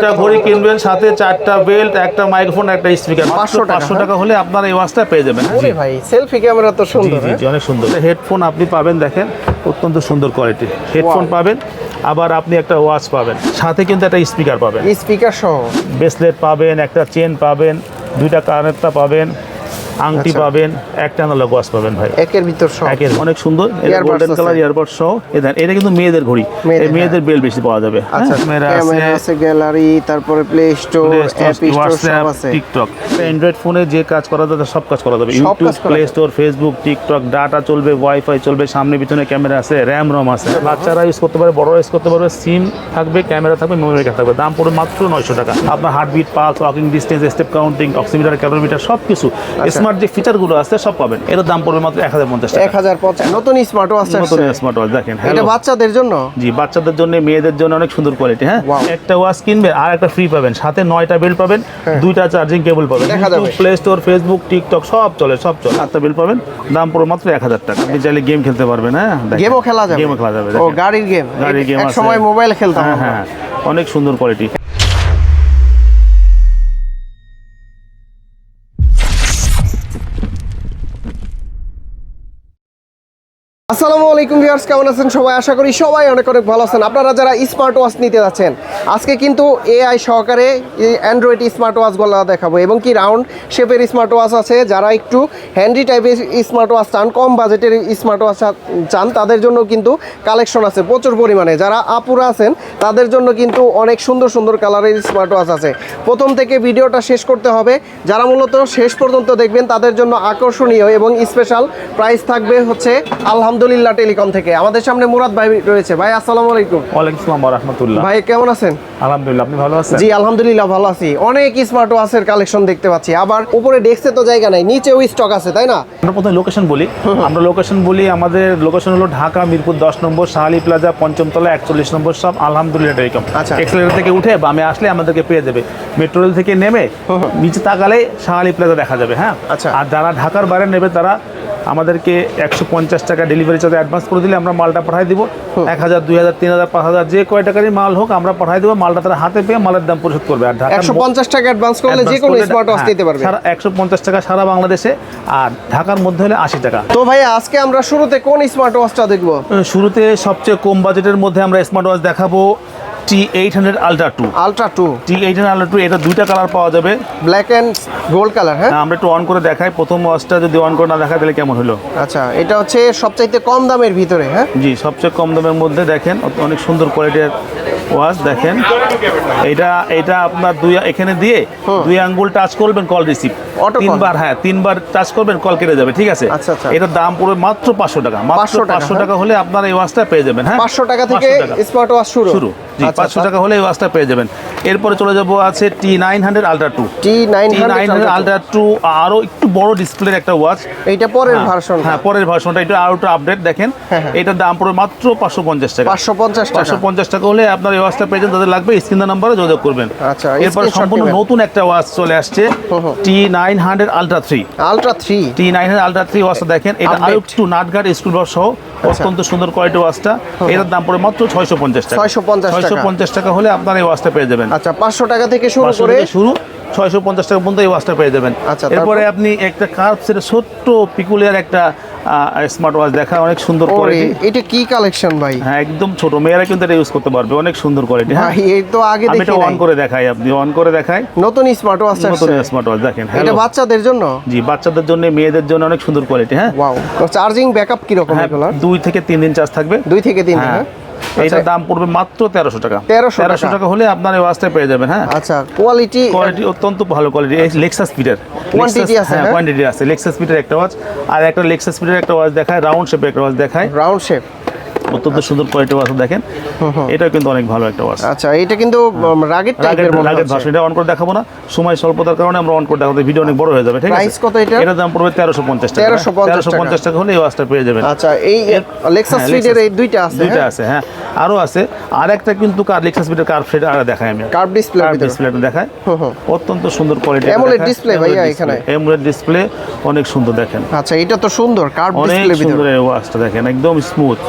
একটা ঘড়ি কিনবেন সাথে 4টা বেল্ট, একটা মাইক্রোফোন, একটা স্পিকার, 500 টাকা হলে আপনারা এই ওয়াচটা পেয়ে যাবেন। আরে ভাই সেলফি ক্যামেরা তো সুন্দর। জি অনেক সুন্দর। হেডফোন আপনি পাবেন, দেখেন অত্যন্ত সুন্দর কোয়ালিটি হেডফোন পাবেন, আবার আপনি একটা ওয়াচ পাবেন, সাথে কিন্তু একটা স্পিকার পাবেন, স্পিকার সহ ব্রেসলেট পাবেন, একটা চেন পাবেন, দুইটা কানেরটা পাবেন, আংটি পাবেন, একটা অ্যানালগ ওয়াচ পাবেন ভাই একের ভিতর সহ। একের অনেক সুন্দর। এটা গোল্ডেন কালার ইয়ারবাড সহ। এটা কিন্তু মেয়েদের ঘড়ি, এই মেয়েদের বেল বেশি পাওয়া যাবে। আচ্ছা ক্যামেরা আছে, গ্যালারি, তারপরে প্লে স্টোর, অ্যাপ স্টোর সব আছে। টিকটক, অ্যান্ড্রয়েড ফোনে যে কাজ করা যাবে সব কাজ করা যাবে। YouTube, play store, Facebook, TikTok, data চলবে, ওয়াইফাই চলবে, সামনে পিছনে ক্যামেরা আছে, র্যাম রম আছে, বাচ্চারা ইউজ করতে পারে, বড়রা ইউজ করতে পারবে, সিম থাকবে, ক্যামেরা থাকবে, মেমোরি কার্ড থাকবে। দাম পড়বে মাত্র 900 টাকা। আপনার heartbeat, pulse, walking distance, step counting, oximeter, calorimeter সবকিছু স্মার্ট যে ফিচারগুলো আছে সব পাবেন। এর দাম পড়বে মাত্র 1050 টাকা। 1050। নতুন স্মার্ট ওয়াচ আছে, নতুন স্মার্ট ওয়াচ দেখেন। এটা বাচ্চাদের জন্য? জি বাচ্চাদের জন্য, মেয়েদের জন্য অনেক সুন্দর কোয়ালিটি। হ্যাঁ, একটা ওয়াচ কিনবেন আর একটা ফ্রি পাবেন, সাথে 9টা বেল্ট পাবেন, 2টা চার্জিং কেবল পাবেন, প্লে স্টোর, ফেসবুক, টিকটক সব চলে। 8টা বেল্ট পাবেন, দাম পড়বে মাত্র 1000 টাকা। আপনি চাইলে গেম খেলতে পারবেন। হ্যাঁ, গেমও খেলা যাবে। গেমও খেলা যাবে। ও গাড়ির গেম, এক আছে, সময় মোবাইল খেলতাম। হ্যাঁ অনেক সুন্দর কোয়ালিটি। আসসালামু আলাইকুম ভিউয়ার্স, কেমন আছেন সবাই? আশা করি সবাই অনেক ভালো আছেন। আপনারা যারা স্মার্ট ওয়াচ নিতে যাচ্ছেন, আজকে কিন্তু এআই সহকারে অ্যান্ড্রয়েড স্মার্ট ওয়াচগুলো দেখাবো, এবং কি রাউন্ড শেপের স্মার্ট ওয়াচ আছে। যারা একটু হ্যান্ডি টাইপের স্মার্ট ওয়াচ চান, কম বাজেটের স্মার্ট ওয়াচ চান, তাদের জন্য কিন্তু কালেকশন আছে প্রচুর পরিমাণে। যারা আপুরা আছেন তাদের জন্য কিন্তু অনেক সুন্দর সুন্দর কালারের স্মার্ট ওয়াচ আছে। প্রথম থেকে ভিডিওটা শেষ করতে হবে। যারা মূলত শেষ পর্যন্ত দেখবেন তাদের জন্য আকর্ষণীয় এবং স্পেশাল প্রাইস থাকবে হচ্ছে আলহামদুলিল্লাহ টেলিকম থেকে। আমাদের সামনে মুরাদ ভাই রয়েছে। ভাই আসসালামু আলাইকুম। ওয়ালাইকুম আসসালাম ওয়া রাহমাতুল্লাহ। ভাই কেমন আছেন? আলহামদুলিল্লাহ, আপনি ভালো আছেন? জি আলহামদুলিল্লাহ ভালো আছি। অনেক স্মার্ট ওয়াচের কালেকশন দেখতে পাচ্ছি, আবার উপরে ডেস্কে তো জায়গা নাই, নিচেও স্টক আছে, তাই না? আমরা প্রথমে লোকেশন বলি। আমাদের লোকেশন হলো ঢাকা মিরপুর 10 নম্বর, শাহালি প্লাজা, 5ম তলা, 41 নম্বর শপ, আলহামদুলিল্লাহ টেলিকম। আচ্ছা, এক্সেলেটর থেকে উঠে বামে আসলে আমাদেরকে পেয়ে যাবে। মেট্রো রেল থেকে নেমে নিচে তাকালে শাহালি প্লাজা দেখা যাবে। হ্যাঁ, আচ্ছা। আর যারা ঢাকার বাইরে নেবে তারা আমাদেরকে 150 টাকা ডেলিভারি চার্জ অ্যাডভান্স করে দিলে আমরা মালটা পাঠাই দিব। 1000, 2000, 3000, 5000 যে কয় টাকারই মাল হোক আমরা পাঠাই দেবো। মালটা তারা হাতে পেয়ে মালের দাম পরিশোধ করবে। আর ঢাকা 150 টাকা অ্যাডভান্স করলে যে কোনো স্মার্ট ওয়াচ দিতে পারবে। 150 টাকা সারা বাংলাদেশে, আর ঢাকার মধ্যে হলে 80 টাকা। তো ভাই আজকে আমরা শুরুতে কোন স্মার্ট ওয়াচটা দেখবো? শুরুতে সবচেয়ে কম বাজেটের মধ্যে আমরা স্মার্ট ওয়াচ দেখাবো T800 Ultra 2। T800 Ultra 2, এটা দুইটা কালার পাওয়া যাবে, ব্ল্যাক এন্ড গোল্ড কালার। হ্যাঁ, আমরা একটু অন করে দেখাই। প্রথম ওয়াচটা যদি অন করে না দেখাই তাহলে কেমন হলো? আচ্ছা, এটা হচ্ছে সবচাইতে কম দামের ভিতরে। হ্যাঁ জি, সবচেয়ে কম দামের মধ্যে দেখেন, অনেক সুন্দর কোয়ালিটির ওয়াচ দেখেন। এটা আপনার এখানে দিয়ে 2 আঙ্গুল টাচ করবেন, কল রিসিভ 3বার। হ্যাঁ, 3বার টাচ করবেন, কল কেটে যাবে। ঠিক আছে, এটার দাম পড়বে মাত্র 500 টাকা। মাত্র 500 টাকা হলে আপনারা এই ওয়াচটা পেয়ে যাবেন। হ্যাঁ, 500 টাকা থেকে স্মার্ট ওয়াচ শুরু। জি, 500 টাকা হলে এই ওয়াচটা পেয়ে যাবেন। এরপরে চলে যাবো আছে T900 Ultra 2। T900 Ultra 2 আরো একটু বড় ডিসপ্লের একটা ওয়াচ। এইটা পরের ভার্সন। হ্যাঁ, পরের ভার্সনটা একটু আরো একটু আপডেট দেখেন। এটার দাম পড়বে মাত্র 550 টাকা। 550 টাকা হলে আপনার এই ওয়াচটা পেয়ে যাবেন। যাদের লাগবে স্ক্রিন নাম্বারে যোগাযোগ করবেন। আচ্ছা, এরপর সম্পূর্ণ নতুন একটা ওয়াচ চলে আসছে, T900 Ultra 3। T900 Ultra 3 ওয়াচটা দেখেন, এটা আরো একটু নাটগার্ড স্ক্রু বক্স সহ অত্যন্ত সুন্দর কোয়ালিটি ওয়াচটা। এটার দাম পড়বে মাত্র 650 টাকা। 650 টাকা হলে আপনার এই ওয়াচটা পেয়ে যাবেন। আচ্ছা, 500 টাকা থেকে শুরু করে 650 টাকা পর্যন্ত এই ওয়াচটা পেয়ে যাবেন। এরপরে আপনি একটা কার্ভসের ছোট্ট পিকুলিয়ার একটা স্মার্ট ওয়াচ দেখা, অনেক সুন্দর কোয়ালিটি। এটা কি কালেকশন ভাই? হ্যাঁ, একদম ছোট, মেয়েরা কিন্তু এটা ইউজ করতে পারবে, অনেক সুন্দর কোয়ালিটি। হ্যাঁ, এই তো আগে দেখি, এটা অন করে দেখাই, আপনি অন করে দেখাই। নতুন স্মার্ট ওয়াচ আছে, নতুন স্মার্ট ওয়াচ দেখেন। এটা বাচ্চাদের জন্য? জি, বাচ্চাদের জন্য, মেয়েদের জন্য অনেক সুন্দর কোয়ালিটি। হ্যাঁ, ওয়াও। চার্জিং ব্যাকআপ কি রকম এগুলো? 2 থেকে 3 দিন চার্জ থাকবে। 2 থেকে 3 দিন। হ্যাঁ, এটার দাম পড়বে মাত্র 1300 টাকা। 1300 টাকা হলে আপনার এই ওয়াচটা পেয়ে যাবেন। হ্যাঁ, আচ্ছা, কোয়ালিটি অত্যন্ত ভালো কোয়ালিটি। এই লেক্সাস স্পিডের কোয়ান্টিটি আছে। হ্যাঁ, কোয়ান্টিটি আছে। লেক্সাস স্পিডের একটা ওয়াচ, আর একটা লেক্সাস স্পিডের একটা ওয়াচ দেখায়, রাউন্ড শেপের একটা ওয়াচ দেখায়। রাউন্ড শেপ, অত্যন্ত সুন্দর কোয়ালিটি ওয়াচ দেখেন। এটাও কিন্তু অনেক ভালো একটা ওয়াচ। আচ্ছা, এটা কিন্তু রাগেড টাইপের মনে হচ্ছে। এটা অন করে দেখাবো না, সময় স্বল্পতার কারণে আমরা অন করে দেখাবো, ভিডিও অনেক বড় হয়ে যাবে। ঠিক আছে, প্রাইস কত এটা? এটার দাম পড়বে 1350 টাকা। 1350 টাকা হলে এই ওয়াচটা পেয়ে যাবেন। আচ্ছা, এই লেক্সাস স্পিডের এই দুইটা আছে। হ্যাঁ, আরো আছে। আর একটা কিন্তু লেক্সাস স্পিডের কার্ভ সেট আর দেখাই, আমি কার্ভ ডিসপ্লেটা দেখাই। অত্যন্ত সুন্দর কোয়ালিটি, অ্যামোলেড ডিসপ্লে ভাইয়া এখানে। অ্যামোলেড ডিসপ্লে অনেক সুন্দর দেখেন। আচ্ছা, এটা তো সুন্দর কার্ভ ডিসপ্লে, অনেক সুন্দর এই ওয়াচটা দেখেন, একদম স্মুথ।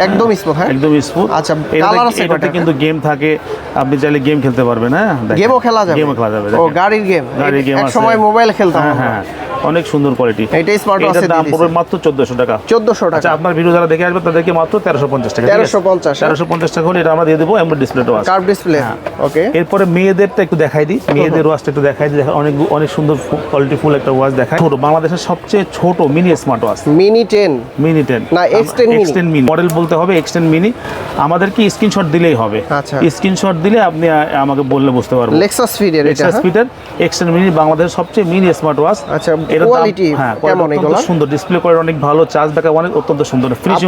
একদম স্মুথ। হ্যাঁ, একদম স্মুথ। আচ্ছা, এটাতে কালার আছে এটাতে কয়টা? কিন্তু গেম থাকে, আপনি চাইলে গেম খেলতে পারবেন। হ্যাঁ, গেমও খেলা যাবে? গেমও খেলা যাবে। ও, গাড়ির গেম। গাড়ির গেম এক আছে। সময় মোবাইলে খেলতাম। হ্যাঁ হ্যাঁ, অনেক সুন্দর কোয়ালিটি। এটা স্মার্ট ওয়াচ এটার দাম পড়বে মাত্র 1400 টাকা। 1400 টাকা। আচ্ছা, আপনার ভিডিও যারা দেখে আসবে তাদেরকে মাত্র 1350 টাকা। 1350। 1350 টাকা হলে এটা আমরা দিয়ে দেবো এমন ডিসপ্লেটা আছে, কার্ভ ডিসপ্লে। ওকে। এরপরে মেয়েদেরটা একটু দেখাই দিই, মেয়েদের ওয়াচটা একটু দেখাই দিই। অনেক অনেক সুন্দর কোয়ালিটি ফুল একটা ওয়াচ দেখায়। ছোট, বাংলাদেশের সবচেয়ে ছোট mini smart watch. Mini 10 mini 10 না X10 mini? X10 mini model বলতে হবে, X10 মিনি। আমাদেরকে স্ক্রিনশট দিলেই হবে। আচ্ছা, স্ক্রিনশট দিলে আপনি আমাকে বললে বুঝতে পারবো। লেক্সাস ফিডের এটা। লেক্সাস ফিডের X10 মিনি বাংলাদেশের সবচেয়ে মিনি স্মার্ট ওয়াচ। আচ্ছা, এর কোয়ালিটি কেমন এগুলো? সুন্দর, ডিসপ্লে কোয়ালিটি অনেক ভালো, চার্জ ব্যাকআপ অনেক অত্যন্ত সুন্দর। ফ্রিজ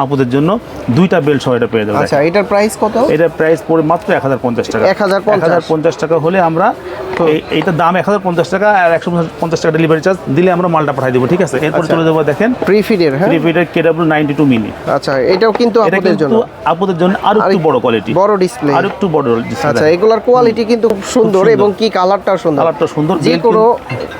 আপুদের জন্য দুইটা বেল্ট সহ এটা পেয়ে যাবেন। আচ্ছা, এটার প্রাইস কত? এটার প্রাইস পড়ে মাত্র 1050 টাকা। 1050 টাকা হলে আমরা এইটার দাম 1050 টাকা আর 150 টাকা ডেলিভারি চার্জ দিলে আমরা মালটা পাঠিয়ে দেবো। ঠিক আছে, এরপর চলে যাবো দেখেন প্রিফিডের। হ্যাঁ, প্রিফিডের KW92 মিনি। আচ্ছা, এটাও কিন্তু এটা আপনাদের জন্য, কিন্তু আপুদের জন্য আরো একটু বড় কোয়ালিটি, বড় ডিসপ্লে, আরো একটু বড় ডিসপ্লে। আচ্ছা, এগুলার কোয়ালিটি কিন্তু খুব সুন্দর এবং কি কালারটাও সুন্দর। কালারটা সুন্দর, যে কোনো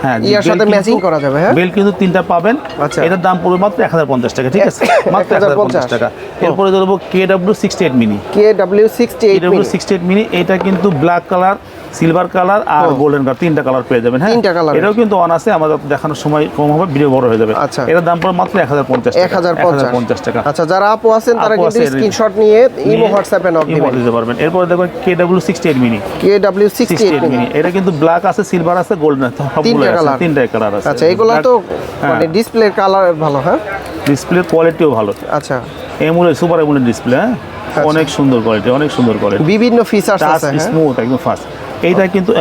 হ্যাঁ ইয়ার সাথে ম্যাচিং করা যাবে। হ্যাঁ, বেল কিন্তু তিনটা পাবেন। আচ্ছা, এটার দাম পড়বে মাত্র 1050 টাকা। ঠিক আছে, মাত্র 1050 টাকা। এরপরে ধরবো KW68 মিনি। KW68 মিনি, এটা কিন্তু ব্ল্যাক কালার, সিলভার কালার আর গোল্ডেন কালার, তিনটা কালার পেয়ে যাবেন। হ্যাঁ, তিনটা কালার। এটাও কিন্তু অন আছে, আমাদের দেখানোর সময় কম হবে, ভিডিও বড় হয়ে যাবে। আচ্ছা, এটার দাম পড়বে মাত্র 1050 টাকা। 1050 টাকা। আচ্ছা, যারা আপু আছেন তারা আপু কিন্তু আছে, স্ক্রিনশট নিয়ে ইমো হোয়াটসঅ্যাপে নক দিবেন, দিতে পারবেন। এরপরে দেখুন KW68 মিনি। KW68 মিনি, এটা কিন্তু ব্ল্যাক আছে, সিলভার আছে, গোল্ডেন আছে, সবগুলো আছে, তিনটা কালার আছে। আচ্ছা, এগুলো তো মানে ডিসপ্লে কালার ভালো। হ্যাঁ, ডিসপ্লে কোয়ালিটিও ভালো। আচ্ছা, এমুলেট, সুপার এমুলেট ডিসপ্লে। হ্যাঁ, অনেক সুন্দর কোয়ালিটি, অনেক সুন্দর কোয়ালিটি, বিভিন্ন ফিচারস আছে। হ্যাঁ, স্মুথ, একদম ফাস্ট। এইটা কিন্তু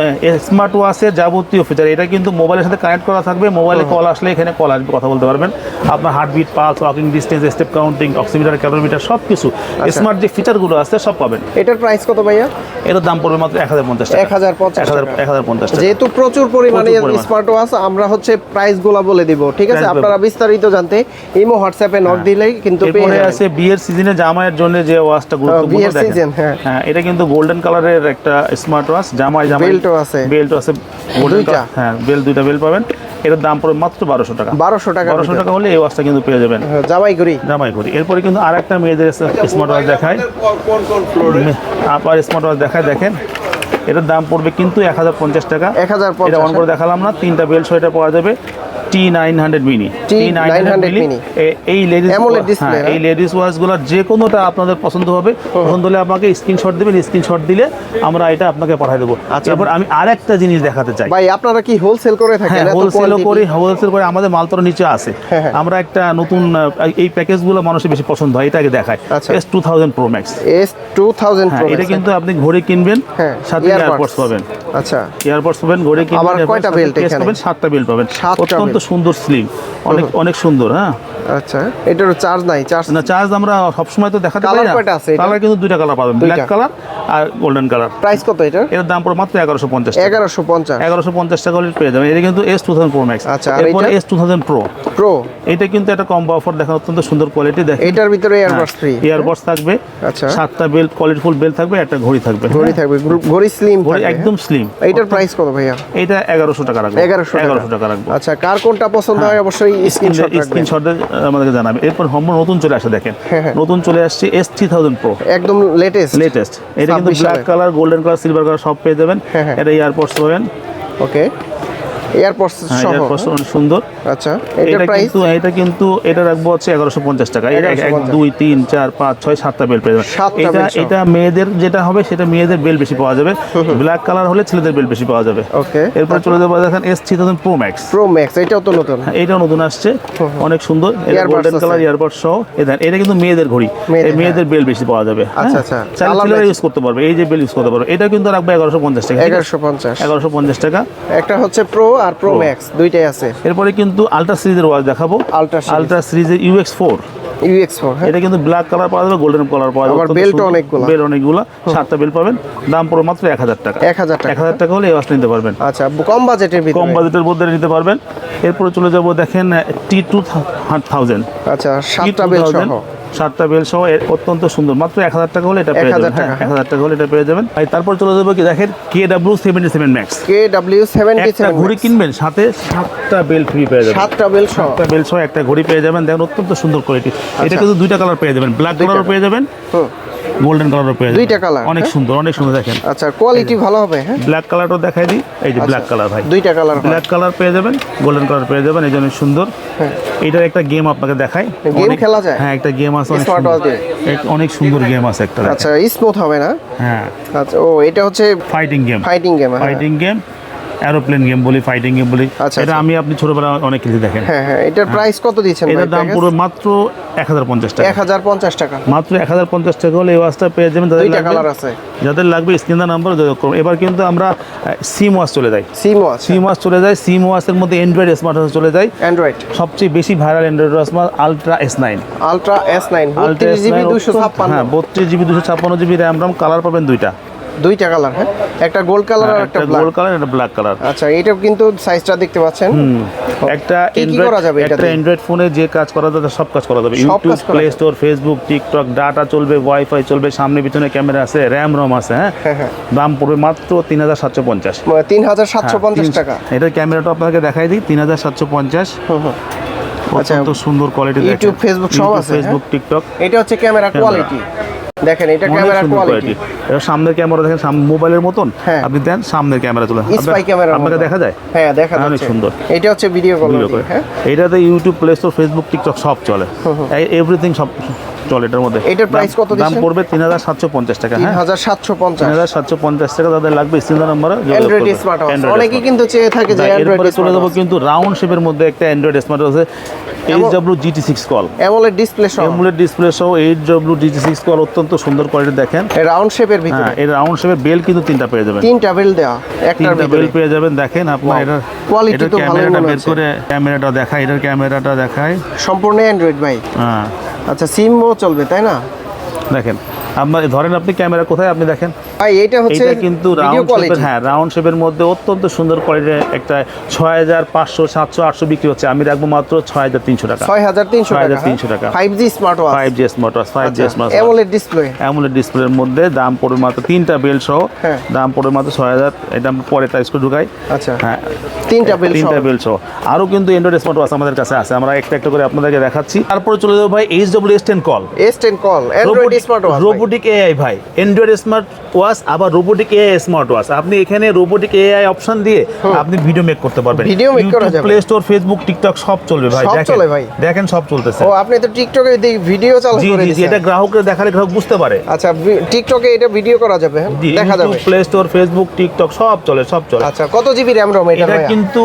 স্মার্ট ওয়াচের যাবতীয় ফিচার। এটা কিন্তু মোবাইলের সাথে কানেক্ট করা থাকবে, মোবাইলে কল আসলে এখানে কল আসবে, কথা বলতে পারবেন। আপনার heartbeat, pulse, walking distance, step counting, oximeter, calorimeter সব কিছু স্মার্ট যে ফিচারগুলো আছে সব পাবেন। এটার প্রাইস কত ভাইয়া? এটার দাম পড়বে মাত্র 1050 টাকা। 1050 টাকা। যেহেতু প্রচুর পরিমাণে স্মার্ট ওয়াচ, আমরা হচ্ছে প্রাইসগুলো বলে দিব। ঠিক আছে, আপনারা বিস্তারিত জানতে ইমো হোয়াটসঅ্যাপে নক দিলেই কিন্তু পেয়ে এরপরে যাবেন। আছে বিয়ের সিজনে জামাইয়ের জন্য যে ওয়াচটা গুরুত্বপূর্ণ, বিয়ের দেখেন। সিজন। হ্যাঁ, হ্যাঁ, এটা কিন্তু গোল্ডেন কালারের একটা স্মার্ট ওয়াচ। জামাই বেল্টও আছে, বেল্ট আছে গোল্ডেন দুইটা। কালার। হ্যাঁ, দুইটা বেল্ট পাবেন। এটার দাম পড়বে মাত্র 1200 টাকা। 1200 টাকা হলে এই ওয়াচটা কিন্তু পেয়ে যাবেন। জামাই করি। এরপরে কিন্তু আরেকটা মেয়েদের স্মার্ট ওয়াচ দেখায়, আবার স্মার্ট ওয়াচ দেখায়, দেখেন। এটার দাম পড়বে কিন্তু 1050 টাকা। 1050। এটা অন করে দেখালাম না, তিনটা বেল্ট সহ এটা পাওয়া যাবে। T900 mini. এই লেডিস ওয়াচগুলোর যে কোনোটা আপনাদের পছন্দ হবে, পছন্দ হলে আমাকে স্ক্রিনশট দিবেন, স্ক্রিনশট দিলে আমরা এটা আপনাকে পাঠিয়ে দেবো। এরপর আমি আরেকটা জিনিস দেখাতে চাই। ভাই, আপনারা কি হোলসেল করে থাকেন? হ্যাঁ, হোলসেল করে আমাদের মাল তো নিচে আছে। আমরা একটা নতুন এই প্যাকেজগুলো মানুষের বেশি পছন্দ হয়, এটাকে দেখায়। S2000 Pro Max। S2000 Pro Max, এটা কিন্তু আপনি ঘড়ি কিনবেন, সাথে এয়ারপডস পাবেন। আচ্ছা, এয়ারপডস পাবেন, ঘড়ি কিনবেন, আবার কয়টা বেল্ট এখানে? 7টা বেল্ট পাবেন। অত্যন্ত সুন্দর, স্লিম, অনেক সুন্দর। হ্যাঁ, আচ্ছা, এটার চার্জ নাই? চার্জ আমরা সবসময় তো দেখাতে পারি না। কালার কিন্তু দুইটা কালার পাবেন, ব্ল্যাক কালার আর গোল্ডেন কালার। প্রাইস কত এটার? এর দাম পড়ে মাত্র 1150 টাকা। 1150 টাকা হলে পেয়ে যাবেন। এটা কিন্তু S2000 Pro Max। আচ্ছা, এরপরে S2000 Pro। এটা কিন্তু একটা কম্বো অফার, দেখেন, অত্যন্ত সুন্দর কোয়ালিটি। দেখেন, এটার ভিতরে এয়ারবাডস ফ্রি, এয়ারবাডস থাকবে। আচ্ছা, 7টা বেল্ট, কোয়ালিটিফুল বেল্ট থাকবে, একটা ঘড়ি থাকবে। ঘড়ি স্লিম, একদম স্লিম। এটার প্রাইস কত ভাইয়া? এটা 1100 টাকা রাখবো। 1100 টাকা রাখবো। আচ্ছা, কার কোনটা পছন্দ হয় অবশ্যই স্ক্রিনশট আমাদেরকে জানাবে। এরপর নতুন চলে আসে, দেখেন, নতুন চলে আসছে S3000 Pro, একদম লেটেস্ট। এটা কিন্তু black colour, golden colour, silver colour সব পেয়ে যাবেন। এটা এয়ারপডস পাবেন। ওকে, এয়ারপডস সহ, এয়ারপডস অনেক সুন্দর। আচ্ছা, এটা রাখবো হচ্ছে 1150 টাকা। 1 2 3 4 5 6 7টা বেল্ট পেয়ে যাবেন। এটা মেয়েদের যেটা হবে সেটা মেয়েদের বেল্ট বেশি পাওয়া যাবে, ব্ল্যাক কালার হলে ছেলেদের বেল্ট বেশি পাওয়া যাবে। ওকে, এরপর চলে যাবো দেখেন S3000 Pro Max। এটাও তো নতুন। এটাও নতুন আসছে, অনেক সুন্দর। এটা গোল্ডেন কালার, এয়ারপডস সহ। এটা কিন্তু মেয়েদের ঘড়ি, মেয়েদের বেল্ট বেশি পাওয়া যাবে। আচ্ছা, ছেলেরা ইউজ করতে পারবে, এই যে বেল্ট ইউজ করতে পারবে। এটা কিন্তু রাখবো 1150 টাকা। 1150 টাকা। একটা হচ্ছে প্রো আর প্রো ম্যাক্স, দুইটাই আছে। এরপরে কিন্তু আলট্রা সিরিজের ওয়াচ দেখাবো। আলট্রা সিরিজের UX4। এটা কিন্তু ব্ল্যাক কালার পাওয়া যাবে, গোল্ডেন কালার পাওয়া যাবে। বেল্ট অনেকগুলো 7টা বেল্ট পাবেন। দাম পড়ে মাত্র 1000 টাকা। 1000 টাকা হলে এই ওয়াচটা নিতে পারবেন। আচ্ছা, কম বাজেটের মধ্যে নিতে পারবেন। এরপরে চলে যাব, দেখেন T2000। আচ্ছা, 7টা বেল্ট সহ। 7টা বেল সহ অত্যন্ত সুন্দর, মাত্র 1000 টাকা হলে এটা পেয়ে 1000 যাবেন। টাকা, 1000 টাকা হলে এটা পেয়ে যাবেন। আর তারপর চলে যাবো কি দেখেন KW77 Max। KW77 একটা ঘড়ি কিনবেন, সাথে 7টা বেল ফ্রি পেয়ে যাবেন। 7টা বেল সহ 7টা বেল সহ একটা ঘড়ি পেয়ে যাবেন। দেখেন অত্যন্ত সুন্দর কোয়ালিটি। এটা কিন্তু দুইটা কালার পেয়ে যাবেন, ব্ল্যাক কালারও পেয়ে যাবেন, গোল্ডেন কালারও পেয়ে যাবেন। দুইটা কালার, অনেক সুন্দর, অনেক সুন্দর। দেখেন আচ্ছা, কোয়ালিটি ভালো হবে। হ্যাঁ, ব্ল্যাক কালারও দেখাই দিই, এই যে ব্ল্যাক কালার ভাই, দুইটা কালার, ব্ল্যাক কালার পেয়ে যাবেন, গোল্ডেন কালার পেয়ে যাবেন। এই জন্য সুন্দর। এটার একটা গেম আপনাকে দেখাই, গেম খেলা যায়। হ্যাঁ, একটা গেম আছে, অনেক স্মার্ট ওয়াচ সুন্দর, অনেক সুন্দর গেম আছে একটা। আচ্ছা, স্মুথ হবে না? হ্যাঁ, আচ্ছা, ও এটা হচ্ছে fighting game, fighting game. Fighting game, aeroplane game বলি, ফাইটিং গেম বলি। আচ্ছা, এটা আমি আপনি ছোটবেলায় অনেক কিছু দেখেন। হ্যাঁ হ্যাঁ, এটার প্রাইস কত দিচ্ছেন? এটার দাম পুরো মাত্র 1050 টাকা। 1050 টাকা, মাত্র 1050 টাকা হলে এই ওয়াচটা পেয়ে যাবেন। দুইটা কালার আছে, যাদের লাগবে স্ক্রিন নাম্বার যোগাযোগ করুন। এবার কিন্তু আমরা সিম ওয়াচ চলে যাই, সিম ওয়াচ। সিম ওয়াচ চলে যায়। সিম ওয়াচের মধ্যে অ্যান্ড্রয়েড স্মার্ট ওয়াচ চলে যায়। অ্যান্ড্রয়েড সবচেয়ে বেশি viral Android watch ultra S9। Ultra S9 32GB 256। হ্যাঁ, 32GB 256GB র্যাম কালার পাবেন দুইটা কালার। হ্যাঁ, একটা গোল্ড কালার আর একটা ব্ল্যাক গোল্ড কালার, একটা ব্ল্যাক কালার। আচ্ছা, এটাও কিন্তু সাইজটা দেখতে পাচ্ছেন। একটা কি করা যাবে একটা অ্যান্ড্রয়েড ফোনে যে কাজ করা যাবে সব কাজ করা যাবে। YouTube, play store, Facebook, TikTok, data চলবে, ওয়াইফাই চলবে, সামনে পিছনে ক্যামেরা আছে, র্যাম রম আছে। হ্যাঁ, দাম পড়বে মাত্র 3750। 3750 টাকা। এটার ক্যামেরাটা আপনাকে দেখাই দিই, 3750। আচ্ছা, অত্যন্ত সুন্দর কোয়ালিটি। ইউটিউব, ফেসবুক সব আছে। Facebook, TikTok. এটা হচ্ছে ক্যামেরা কোয়ালিটি, দেখেন এটা ক্যামেরা কোয়ালিটি। এটা সামনের ক্যামেরা দেখেন, মোবাইলের মতন। আপনি দেন সামনের ক্যামেরা তুলে, স্পাই ক্যামেরা আপনাকে দেখা যায়। হ্যাঁ, দেখা যাচ্ছে, অনেক সুন্দর। এটা হচ্ছে ভিডিও কোয়ালিটি। হ্যাঁ, এটাতে YouTube, play store, Facebook, TikTok সব চলে, এভরিথিং সব চলে এটার মধ্যে। এটার প্রাইস কত দিচ্ছেন? দাম পড়বে 3750 টাকা। 3750। 3750 টাকা। তাদের লাগবে screen number. Android smart watch অনেকেই কিন্তু চেয়ে থাকে যে অ্যান্ড্রয়েড চলে যাবো কিন্তু রাউন্ড শেপের মধ্যে একটা অ্যান্ড্রয়েড স্মার্ট ওয়াচ আছে, HW GT6 call, AMOLED display সহ। অ্যামোলেড ডিসপ্লে সহ HW GT6 কল, অত্যন্ত সুন্দর কোয়ালিটি। দেখেন রাউন্ড শেপের ভিতরে। হ্যাঁ, এই রাউন্ড শেপের বেল কিন্তু তিনটা পেয়ে যাবেন, তিনটা বেল দেওয়া, একটার ভিতরে বেল পেয়ে যাবেন। দেখেন আপনার এটা কোয়ালিটি তো ভালো ক্যামেরাটা মনে বের হচ্ছে। করে ক্যামেরাটা দেখায়, এটার ক্যামেরাটা দেখায় সম্পূর্ণ অ্যান্ড্রয়েড ভাই। হ্যাঁ, আচ্ছা, সিমও চলবে তাই না? দেখেন আপনার ধরেন আপনি ক্যামেরা কোথায়, আপনি দেখেন ভাই এটা হচ্ছে কিন্তু ভিডিও রাউন্ড শেপের। কোয়ালিটি। হ্যাঁ, রাউন্ড শেপের মধ্যে অত্যন্ত সুন্দর কোয়ালিটির একটা 6500, 700, 800 বিক্রি হচ্ছে। আমি রাখবো মাত্র 6300 টাকা। 6300 টাকা। 6300 টাকা। 5G smart watch, 5G smart watch, 5G smart watch, AMOLED display. AMOLED ডিসপ্লের মধ্যে দাম পড়বে মাত্র তিনটা বেল সহ। দাম পড়বে মাত্র 6000। এটা আমরা পরে টাইস করে ঢুকাই। আচ্ছা, হ্যাঁ, তিনটা বেল সহ। আরও কিন্তু অ্যান্ড্রয়েড স্মার্ট ওয়াচ আমাদের কাছে আছে, আমরা একটা একটা করে আপনাদেরকে দেখাচ্ছি। তারপরে চলে যাবো ভাই HW S10 call. S10 call Android smart watch, robotic AI ভাই, অ্যান্ড্রয়েড স্মার্ট ওয়াচ আবার রোবোটিক AI স্মার্ট ওয়াচ। আপনি এখানে রোবোটিক AI অপশন দিয়ে আপনি ভিডিও মেক করতে পারবেন। ভিডিও মেক করা যাবে, প্লে স্টোর, ফেসবুক, টিকটক সব চলবে ভাই। সব চলে ভাই, দেখেন সব চলতেছে। ও আপনি তো টিকটকে ভিডিও চালু করে দিয়েছেন। এটা গ্রাহকরা দেখালে গ্রাহক বুঝতে পারে। আচ্ছা, টিকটকে এটা ভিডিও করা যাবে, দেখা যাবে, প্লে স্টোর, ফেসবুক, টিকটক সব চলে, সব চলে। আচ্ছা, কত জিবি র্যাম রম এটা? কিন্তু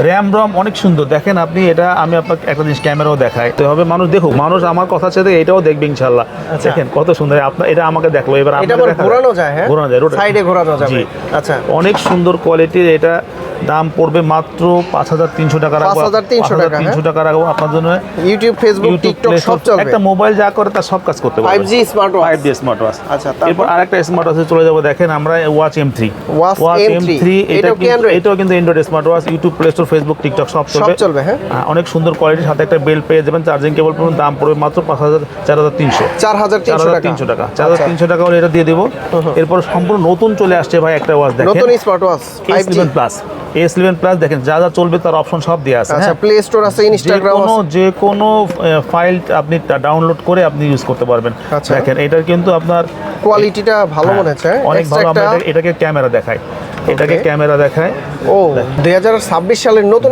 র্যাম রম অনেক সুন্দর। দেখেন আপনি এটা, আমি আপনাকে একটা জিনিস ক্যামেরাও দেখাই তো হবে, মানুষ দেখুক, মানুষ আমার কথা সাথে এটাও দেখবে ইনশাআল্লাহ। দেখেন কত সুন্দর। আপনার এটা আমাকে দেখলো, এবার এটা ঘোরানো যায়। হ্যাঁ, ঘোরানো যায়, সাইডে ঘোরানো যাবে। আচ্ছা, অনেক সুন্দর কোয়ালিটির। এটা দাম পড়বে মাত্র 5300 টাকা রাখবো। 5300 টাকা রাখবো আপনার জন্য। ইউটিউব, ফেসবুক, টিকটক সব চলবে। একটা মোবাইল যা করে তার সব কাজ করতে পারবে। 5G smart watch, 5G smart watch. আচ্ছা, এরপর আরেকটা স্মার্ট ওয়াচে চলে যাব। দেখেন আমরা ওয়াচ M3, এটাও কিন্তু Android smart watch. YouTube, play store, Facebook, TikTok সব চলবে। হ্যাঁ, অনেক সুন্দর কোয়ালিটির সাথে একটা বেল পেয়ে যাবেন, চার্জিং কেবল পাবেন। দাম পড়বে মাত্র 4300 টাকা। 4300 টাকা হলে এটা দিয়ে দেবো। এরপর সম্পূর্ণ নতুন চলে আসছে ভাই একটা ওয়াচ, দেখেন নতুন smart watch S11 plus. S11 plus দেখেন যা যা চলবে তার অপশন সব দেওয়া আছে। আচ্ছা, প্লে স্টোর আছে, ইনস্টাগ্রাম আছে, যে কোনো ফাইল আপনি ডাউনলোড করে আপনি ইউজ করতে পারবেন। দেখেন এটার কিন্তু আপনার কোয়ালিটিটা ভালো মনে হচ্ছে, অনেক ভালো। আমরা এটাকে ক্যামেরা দেখাই, ও 2026 সালের নতুন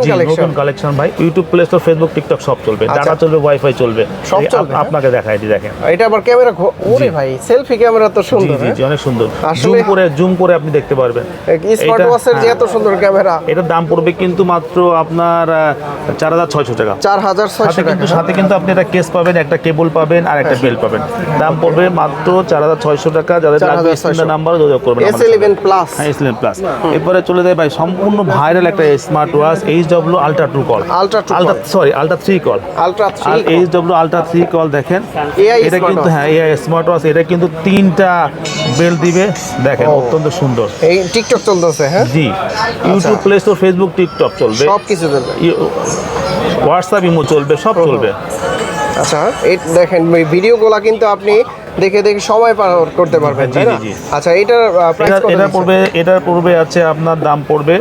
কালেকশন ভাই। YouTube, play store, Facebook, TikTok সব চলবে, ডাটা চলবে, ওয়াইফাই চলবে, সব চলবে। আপনাকে দেখাই দিই, দেখেন এটা আবার ক্যামেরা। ওরে ভাই, সেলফি ক্যামেরা তো সুন্দর। জি, অনেক সুন্দর। জুম করে আপনি দেখতে পারবেন। স্মার্ট ওয়াচের যে এত সুন্দর ক্যামেরা। এটার দাম পড়বে কিন্তু মাত্র আপনার 4600 টাকা। 4600 টাকা। সাথে কিন্তু আপনি একটা কেস পাবেন, একটা কেবল পাবেন আর একটা বেল পাবেন। দাম পড়বে মাত্র 4600 টাকা। যাদের লাগবে স্ক্রিনে নাম্বার যোগাযোগ করবেন। S11 plus, S11 plus. এরপরে চলে যায় ভাই সম্পূর্ণ ভাইরাল একটা smart watch HW Ultra 2 call, Ultra 3 call, HW Ultra 3 call. দেখেন এটা কিন্তু AI স্মার্ট ওয়াচ। এটা কিন্তু 3টা বেল দিবে। দেখেন অত্যন্ত সুন্দর। এই টিকটক চলতেছে। হ্যাঁ, জি, YouTube, play store, Facebook, TikTok চলবে, সব কিছু চলবে, হোয়াটসঅ্যাপ, ইমো চলবে, সব চলবে। আচ্ছা এই দেখেন ভিডিওগুলো কিন্তু আপনি দেখে দেখে সময় পার করতে পারবেন, জি, তাই না? জি, জি। আচ্ছা এটার প্রাইস কত? এটার পড়বে আছে আপনার দাম পড়বে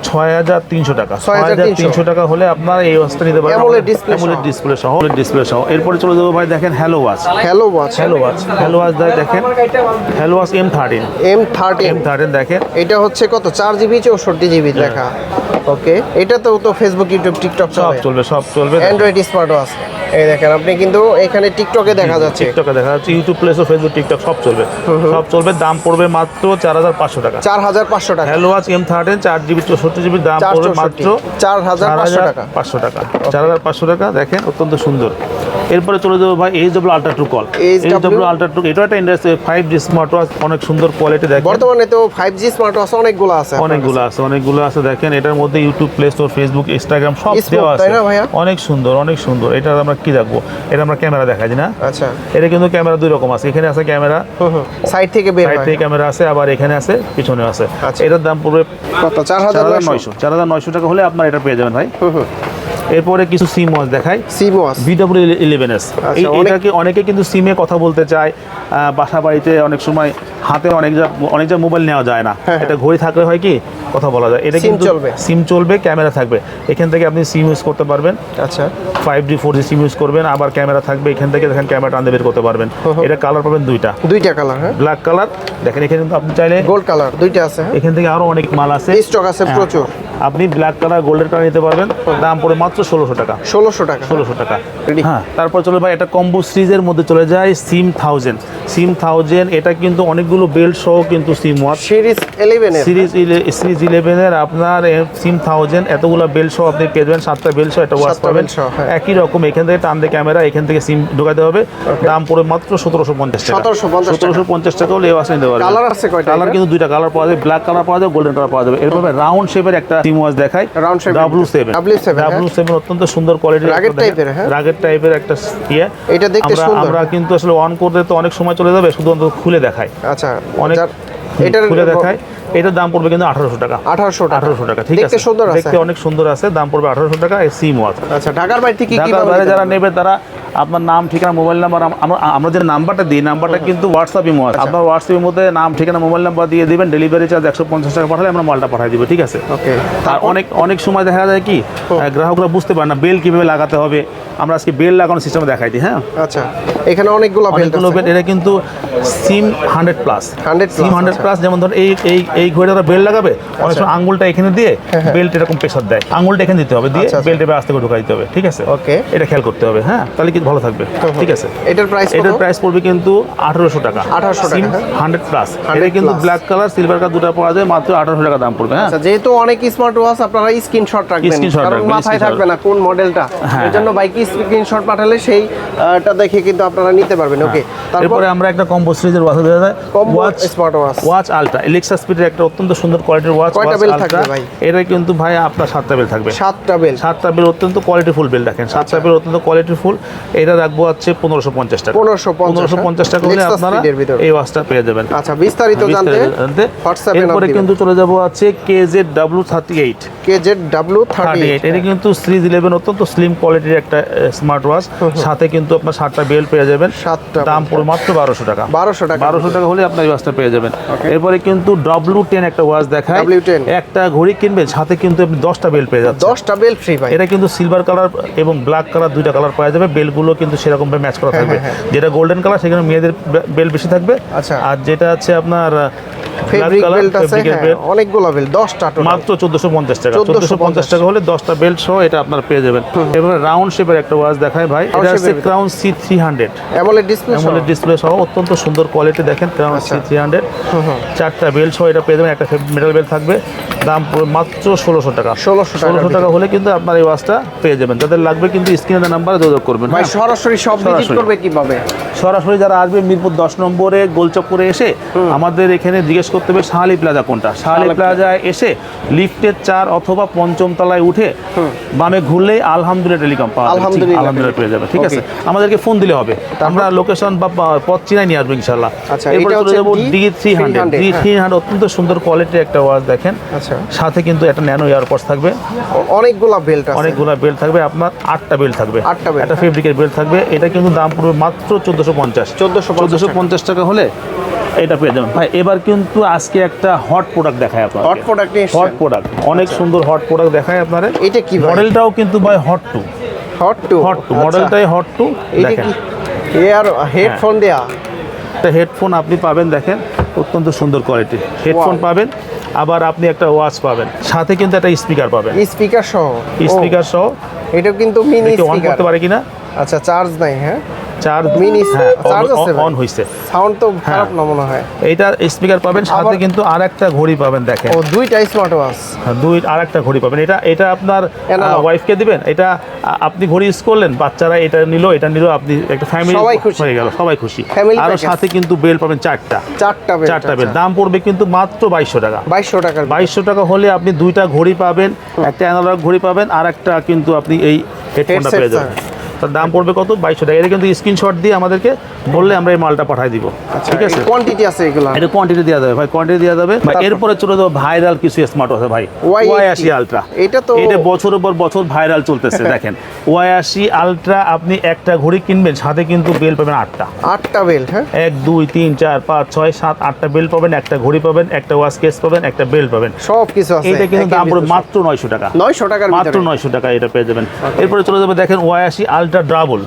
6,300 টাকা। 6,300 টাকা হলে আপনার এই ওয়াচটা নিতে পারবেন AMOLED display ডিসপ্লে সহ। এরপরে চলে যাবো ভাই, দেখেন হ্যালো ওয়াচ। হ্যালো ওয়াচ দেখেন হ্যালো ওয়াচ M13 দেখেন। এটা হচ্ছে কত? 4GB 64GB লেখা। ওকে, এটা তো ফেসবুক, ইউটিউব, টিকটক সব চলবে। Android smart watch. এই দেখেন আপনি কিন্তু এখানে টিকটকে দেখা যাচ্ছে, YouTube play store, Facebook, TikTok সব চলবে। দাম পড়বে মাত্র 4,500 টাকা। 4,500 টাকা। Hello watch M13 4GB 64GB দাম পড়বে মাত্র 4,500 টাকা। 4,500 টাকা দেখেন, অত্যন্ত সুন্দর। এরপরে চলে যাবো ভাই HW Ultra True Call। HW Ultra True, এটা একটা ইন্ডাস্ট্রি 5G স্মার্ট ওয়াচ, অনেক সুন্দর কোয়ালিটি দেখেন। বর্তমানে তো 5G স্মার্ট ওয়াচ অনেকগুলো আছে দেখেন। এটার মধ্যে YouTube play store, Facebook, Instagram সব দেওয়া আছে। তাই না ভাইয়া? অনেক সুন্দর। এটা আমরা কি দেখবো, এটা আমরা ক্যামেরা দেখাই না। আচ্ছা, এটা কিন্তু ক্যামেরা দুই রকম আছে। এখানে আছে ক্যামেরা, সাইড থেকে বের হয়, ক্যামেরা আছে, আবার এখানে আছে, পিছনে আছে। আচ্ছা। এটার দাম পড়বে কত? 4,900 টাকা হলে আপনার এটা পেয়ে যাবেন ভাই। এরপরে কিছু সিম ওয়াচ দেখাই। সিম ওয়াচ VW11S। এটাকে অনেকে কিন্তু সিমে কথা বলতে চায়, বাসা বাড়িতে অনেক সময় হাতে অনেক যা মোবাইল নেওয়া যায় না, এটা ঘড়ি থাকলে হয় কি কথা বলা যায়। এটা কিন্তু সিম চলবে, ক্যামেরা থাকবে, এখান থেকে আপনি সিম ইউজ করতে পারবেন। আচ্ছা, 5G 4G সিম ইউজ করবেন, আবার ক্যামেরা থাকবে, এখান থেকে দেখেন ক্যামেরা টানতে বের করতে পারবেন। এটা কালার পাবেন দুইটা কালার, হ্যাঁ, ব্ল্যাক কালার দেখেন। এখানে কিন্তু আপনি চাইলে গোল্ড কালার দুইটা আছে। এখান থেকে আরো অনেক মাল আছে, স্টক আছে প্রচুর। আপনি ব্ল্যাক কালার, গোল্ডের কালার নিতে পারবেন। দাম পড়ে মাত্র 1600 টাকা। 1600 টাকা। হ্যাঁ, তারপর চলে ভাই, এটা কম্বো সিরিজের মধ্যে চলে যায় SIM1000। এটা কিন্তু অনেকগুলো বেল্ট সহ কিন্তু সিম ওয়াচ, সিরিজ 11 এর আপনার SIM1000 এতগুলো বেল্ট সহ আপনি পেয়ে যাবেন। 7টা বেল্ট সহ একটা ওয়াচ পাবেন। একই রকম এখান থেকে টান দিয়ে ক্যামেরা, এখান থেকে সিম ঢোকাতে হবে। দাম পড়ে মাত্র 1750 টাকা। 1750 টাকা হলে এই ওয়াচ নিতে পারবেন। কালার আছে কয়টা? কালার কিন্তু দুইটা কালার পাওয়া যাবে, ব্ল্যাক কালার পাওয়া যাবে, গোল্ডেন কালার পাওয়া যাবে। এরপর রাউন্ড শেপের একটা সিম ওয়াচ দেখাই, W7 অত্যন্ত সুন্দর কোয়ালিটির, রাগের টাইপের একটা ইয়ে। এটা দেখতে সুন্দর। আমরা কিন্তু আসলে অন করতে তো অনেক সময় চলে যাবে, শুধু অন্তত খুলে দেখাই। আচ্ছা, অনেক খুলে দেখাই। এটার দাম পড়বে কিন্তু 1800 টাকা। 1800 টাকা, ঠিক আছে। দেখতে অনেক সুন্দর আছে, দাম পড়বে 1800 টাকা এই সিম ওয়াচ। আচ্ছা, ঢাকার বাইরে থেকে ঢাকার বাইরে যারা নেবে তারা আপনার নাম, ঠিকানা, মোবাইল নাম্বার, আমরা যে নাম্বারটা দিই, নাম্বারটা কিন্তু হোয়াটসঅ্যাপ ইমো আছে। আপনার হোয়াটসঅ্যাপের মধ্যে নাম, ঠিকানা, মোবাইল নাম্বার দিয়ে দিবেন। ডেলিভারি চার্জ 150 টাকা পাঠালে আমরা মালটা পাঠিয়ে দিব, ঠিক আছে। ওকে। আর অনেক সময় দেখা যায় কি গ্রাহকরা বুঝতে পারে না বেল কিভাবে লাগাতে হবে। আমরা আজকে বেল লাগানোর সিস্টেম দেখাই দিই। হ্যাঁ, আচ্ছা, এখানে অনেকগুলো বেল্ট আছে। এটা কিন্তু সিম 100+। সিম 100+, যেমন ধর এই ঘড়িটা বেল লাগাবে, অনেক সময় আঙ্গুলটা এখানে দিয়ে বেল্ট এরকম প্রেসার দেয়, আঙ্গুলটা এখানে দিতে হবে, দিয়ে বেল্টে আস্তে করে ঢোকা দিতে হবে, ঠিক আছে। ওকে, এটা খেয়াল করতে হবে। হ্যাঁ, তাহলে কি ভালো থাকবে, ঠিক আছে। এটার প্রাইস পড়বে কিন্তু 1800 টাকা। 100+। এটা কিন্তু ব্ল্যাক কালার, সিলভার কালার দুটো পাওয়া যায়, মাত্র 1800 টাকা দাম পড়বে। হ্যাঁ, যেহেতু অনেক স্মার্ট ওয়াচ, আপনারা স্ক্রিনশট রাখবেন, কারণ মাথায় থাকবে না কোন মডেলটা, এর জন্য বাইকে স্ক্রিনশট পাঠালে সেইটা দেখে কিন্তু আপনারা নিতে পারবেন। ওকে, তারপরে আমরা একটা কম্বো সিরিজের ওয়াচ দেওয়া যায়, স্মার্ট ওয়াচ আলট্রা, এলেক্সা স্পিডের একটা অত্যন্ত সুন্দর কোয়ালিটির ওয়াচ। কয়টা বেল থাকবে ভাই? এটা কিন্তু ভাই আপনার 7টা বেল থাকবে। 7টা বেল অত্যন্ত কোয়ালিটিফুল বেল দেখেন, 7টা বেল অত্যন্ত কোয়ালিটিফুল। এটা রাখবো হচ্ছে 1550 টাকা। 1550 টাকা হলে আপনারা এই ওয়াচটা পেয়ে যাবেন। আচ্ছা, বিস্তারিত জানতে হোয়াটসঅ্যাপে এরপরে কিন্তু চলে যাব আছে KZW38। এটা কিন্তু সিরিজ 11 অত্যন্ত স্লিম কোয়ালিটির একটা স্মার্ট ওয়াচ, সাথে কিন্তু আপনার 7টা বেল পেয়ে যাবেন। দাম পড়ে মাত্র 1200 টাকা। 1200 টাকা হলে আপনার এই ওয়াচটা পেয়ে যাবেন। এরপরে কিন্তু W10 একটা ওয়াচ দেখায়, একটা ঘড়ি কিনবেন, সাথে কিন্তু আপনি 10টা বেল পেয়ে যাচ্ছেন। 10টা বেল ফ্রি ভাই। এটা কিন্তু সিলভার কালার এবং ব্ল্যাক কালার দুইটা কালার পাওয়া যাবে। বেলগুলো কিন্তু সেরকম ভাবে ম্যাচ করা থাকবে। যেটা গোল্ডেন কালার সেখানে মেয়েদের বেল বেশি থাকবে। আচ্ছা, আর যেটা আছে আপনার ফেব্রিক বেল্ট আছে, অনেকগুলো বেল, 10টা মাত্র 1450 টাকা। 1450 টাকা হলে 10টা বেল্ট সহ এটা আপনার পেয়ে যাবেন। এবারে রাউন্ড শেপের একটা ওয়াচ দেখায় ভাই, এটা হচ্ছে ক্রাউন C300 অ্যামোলেড ডিসপ্লে সহ অত্যন্ত সুন্দর কোয়ালিটি দেখেন। ক্রাউন C300 4টা বেল্ট সহ এটা পেয়ে যাবেন, একটা মেটাল বেল্ট থাকবে। দাম মাত্র 1600 টাকা। 1600 টাকা হলে কিন্তু আপনার এই ওয়াচটা পেয়ে যাবেন। যাদের লাগবে কিন্তু স্ক্রিনে নাম্বারে যোগাযোগ করবেন। ভাই সরাসরি সব ভিজিট করবে কিভাবে? সরাসরি যারা আসবে মিরপুর 10 নম্বরে গোলচক্করে এসে আমাদের এখানে জিজ্ঞেস করতে হবে শাহালি প্লাজা কোনটা। শাহালি প্লাজায় এসে লিফটের 4 অথবা 5ম তলায় উঠে বামে ঘুরলেই আলহামদুলিল্লাহ টেলিকম পাওয়া যাবে। আলহামদুলিল্লাহ পেয়ে যাবে, ঠিক আছে। আমাদেরকে ফোন দিলে হবে, আমরা লোকেশন বা পথ চিনাই নিয়ে আসবো ইনশাআল্লাহ। আচ্ছা, এরপরে এটা চলে যাবো হচ্ছে D300। D300 অত্যন্ত সুন্দর কোয়ালিটির একটা ওয়াচ দেখেন। আচ্ছা, সাথে কিন্তু একটা ন্যানো ইয়ারপডস থাকবে, অনেকগুলা বেল্ট আছে, অনেকগুলো বেল্ট থাকবে, আপনার 8টা বেল্ট থাকবে, 8টা বেল্ট, একটা ফেব্রিকের বেল্ট থাকবে। এটা কিন্তু দাম পড়বে মাত্র 1450 টাকা হলে এটা পেয়ে যাবেন ভাই। এবার কিন্তু আজকে একটা হট প্রোডাক্ট দেখায় আপনার, হট প্রোডাক্ট নিয়ে হট প্রোডাক্ট, অনেক সুন্দর হট প্রোডাক্ট দেখায় আপনারে। এটা কি ভাই? মডেলটাও কিন্তু ভাই হট টু আচ্ছা। মডেলটাই হট টু। এটা দেখেন কি এয়ার হেডফোন দেয়া? একটা হেডফোন আপনি পাবেন, দেখেন অত্যন্ত সুন্দর কোয়ালিটি হেডফোন পাবেন। আবার আপনি একটা ওয়াচ পাবেন, সাথে কিন্তু একটা স্পিকার পাবেন, স্পিকার সহ। স্পিকার সহ। এটা কিন্তু মিনি অন স্পিকার করতে পারে কিনা? আচ্ছা, চার্জ নাই? হ্যাঁ, চার্জ মিনি হ্যাঁ চার্জ আছে, অন হইছে। সাউন্ড তো খারাপ না মনে হয়। এইটা স্পিকার পাবেন, সাথে কিন্তু আরেকটা ঘড়ি পাবেন, দেখেন। ও, দুইটা স্মার্ট ওয়াচ, আরেকটা ঘড়ি পাবেন। এটা আপনার ওয়াইফকে দিবেন, এটা আপনি ঘড়ি ইউজ করলেন, বাচ্চারা এটা নিল, আপনি একটা ফ্যামিলি হয়ে গেল, সবাই খুশি। আর সাথে কিন্তু বেল পাবেন চারটা বেল। দাম পড়বে কিন্তু মাত্র 2200 টাকা। 2200 টাকা হলে আপনি দুইটা ঘড়ি পাবেন, একটা অ্যানালগ ঘড়ি পাবেন, আর একটা কিন্তু আপনি এই হেডফোনটা পেয়ে যাবেন। তার দাম পড়বে কত? 2200 টাকা। এটা কিন্তু স্ক্রিনশট দিয়ে আমাদেরকে বললে আমরা এই মালটা পাঠিয়ে দিব, ঠিক আছে। কোয়ান্টিটি আছে এগুলো? এটা কোয়ান্টিটি দেওয়া যাবে ভাই, কোয়ান্টিটি দেওয়া যাবে। এরপরে চলে যাবো ভাইরাল কিছু স্মার্ট ওয়াচ ভাই, Y80 আলট্রা। এটা বছরের পর বছর ভাইরাল চলতেছে। দেখেন Y80 আলট্রা, আপনি একটা ঘড়ি কিনবেন, সাথে কিন্তু বেল পাবেন 8টা বেল। হ্যাঁ, 1 2 3 4 5 6 7 8টা বেল পাবেন, একটা ঘড়ি পাবেন, একটা ওয়াচ কেস পাবেন, একটা বেল পাবেন, সব কিছু আছে। এটা কিন্তু দাম পড়বে মাত্র 900 টাকা। 900 টাকার মাত্র 900 টাকা এটা পেয়ে যাবেন। এরপরে চলে যাবে, দেখেন Y80 আলট্রা ডাবল,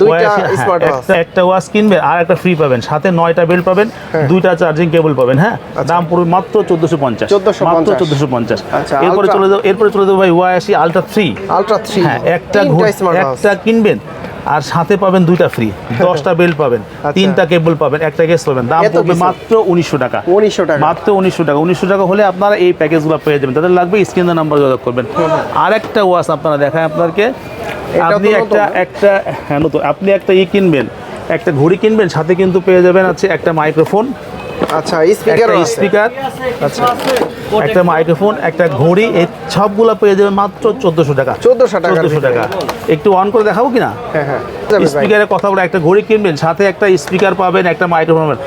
দুইটা স্মার্ট ওয়াচ। একটা ওয়াচ কিনবেন আর একটা ফ্রি পাবেন, সাথে 9টা বেল পাবেন, দুইটা চার্জিং কেবল পাবেন। হ্যাঁ, দাম পড়বে মাত্র 1450। মাত্র 1450। এরপরে চলে যাবো ভাই Y80 আলট্রা 3। হ্যাঁ, একটা কিনবেন আর সাথে পাবেন দুইটা ফ্রি, 10টা বেল পাবেন, 3টা কেবল পাবেন, একটা কেস পাবেন। দাম পড়বে মাত্র 1900 টাকা। মাত্র 1900 টাকা। 1900 টাকা হলে আপনারা এই প্যাকেজগুলো পেয়ে যাবেন। তাদের লাগবে স্ক্রিনের নাম্বার যোগাযোগ করবেন। আর একটা ওয়াচ আপনারা দেখায় আপনাদেরকে, আপনি আপনি একটা কিনবেন, একটা ঘড়ি কিনবেন, সাথে কিন্তু পেয়ে যাবেন আছে একটা মাইক্রোফোন, আচ্ছা, স্পিকার, আচ্ছা একটা মাইক্রোফোন, একটা ঘড়ি, এই সবগুলো পেয়ে যাবেন মাত্র 1400 টাকা। 1400 টাকা। একটু অন করে দেখাবো কিনা? হ্যাঁ, স্পিকারের কথা বলে একটা ঘড়ি কিনবেন, সাথে একটা স্পিকার পাবেন, একটা মাইক্রোফোন পাবেন।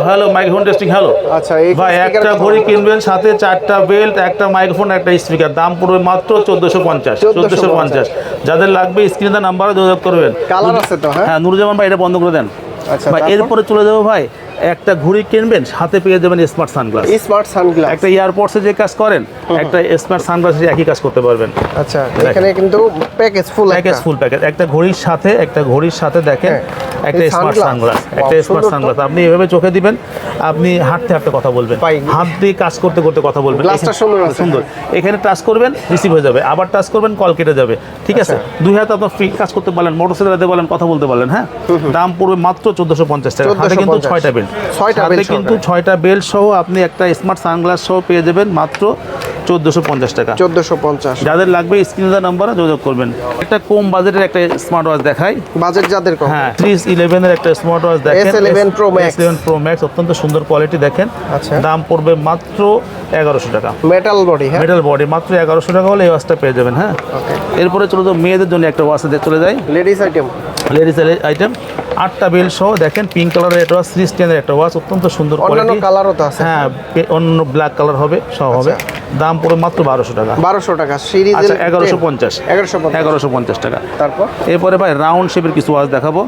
Hello microphone testing, hello. আচ্ছা, ভাই একটা ঘড়ি কিনবেন, সাথে 4টা বেল্ট, একটা মাইক্রোফোন, একটা স্পিকার, দাম পড়বে মাত্র 1450। যাদের লাগবে স্ক্রিনের নাম্বারে যোগাযোগ করবেন। কালার আছে তো? হ্যাঁ, নুরুজ্জামান ভাই এটা বন্ধ করে দেন। আচ্ছা, এরপরে চলে যাবো ভাই, একটা ঘড়ি কিনবেন, সাথে পেয়ে যাবেন স্মার্ট সানগ্লাস। একটা এয়ারপোর্টসে যে কাজ করেন, একটা স্মার্ট সানগ্লাসে একই কাজ করতে পারবেন। আচ্ছা, এখানে কিন্তু প্যাকেজ ফুল প্যাকেজ। একটা ঘড়ির সাথে দেখেন একটা স্মার্ট সানগ্লাস, আপনি এভাবে চোখে দিবেন, আপনি হাঁটতে কথা বলবেন, হাত দিয়ে কাজ করতে কথা বলবেন। গ্লাসটা সুন্দর। এখানে টাচ করবেন, রিসিভ হয়ে যাবে, আবার টাচ করবেন, কল কেটে যাবে, ঠিক আছে। দুই হাতে আপনার ফ্রি কাজ করতে পারলেন, মোটরসাইকেলে বলেন, কথা বলতে পারলেন। হ্যাঁ, দাম পড়বে মাত্র 1450 টাকা। হাতে কিন্তু 6টা বেল্ট, 6টা বেল্ট সহ আপনি একটা স্মার্ট সানগ্লাস সহ পেয়ে যাবেন মাত্র 1450 টাকা। 1450। যাদের লাগবে স্ক্রিনের নাম্বারে যোগাযোগ করবেন। একটা কম বাজেটের একটা স্মার্ট ওয়াচ দেখাই, বাজেট যাদের কম। হ্যাঁ, 311 এর একটা স্মার্ট ওয়াচ দেখেন, S11 Pro Max, অত্যন্ত সুন্দর কোয়ালিটি দেখেন। আচ্ছা, দাম পড়বে মাত্র 1100 টাকা। মেটাল বডি, মাত্র 1100 টাকা হলে এই ওয়াচটা পেয়ে যাবেন। হ্যাঁ, এরপরে চলে যাও মেয়েদের জন্য একটা ওয়াচ চলে যায়, লেডিস আইটেম, 8টা বেল সহ দেখেন, পিঙ্ক কালারের একটা ওয়াচ, 310 এর একটা ওয়াচ, অত্যন্ত সুন্দর কোয়ালিটি। কালারও তো আছে? হ্যাঁ, অন্য ব্ল্যাক কালার হবে, সব হবে। দাম পড়বে মাত্র 1200 টাকা। 1200 টাকা সিরিজ। আচ্ছা, 1150 টাকা। তারপর এরপরে ভাই রাউন্ড শেপের কিছু ওয়াচ দেখাবো।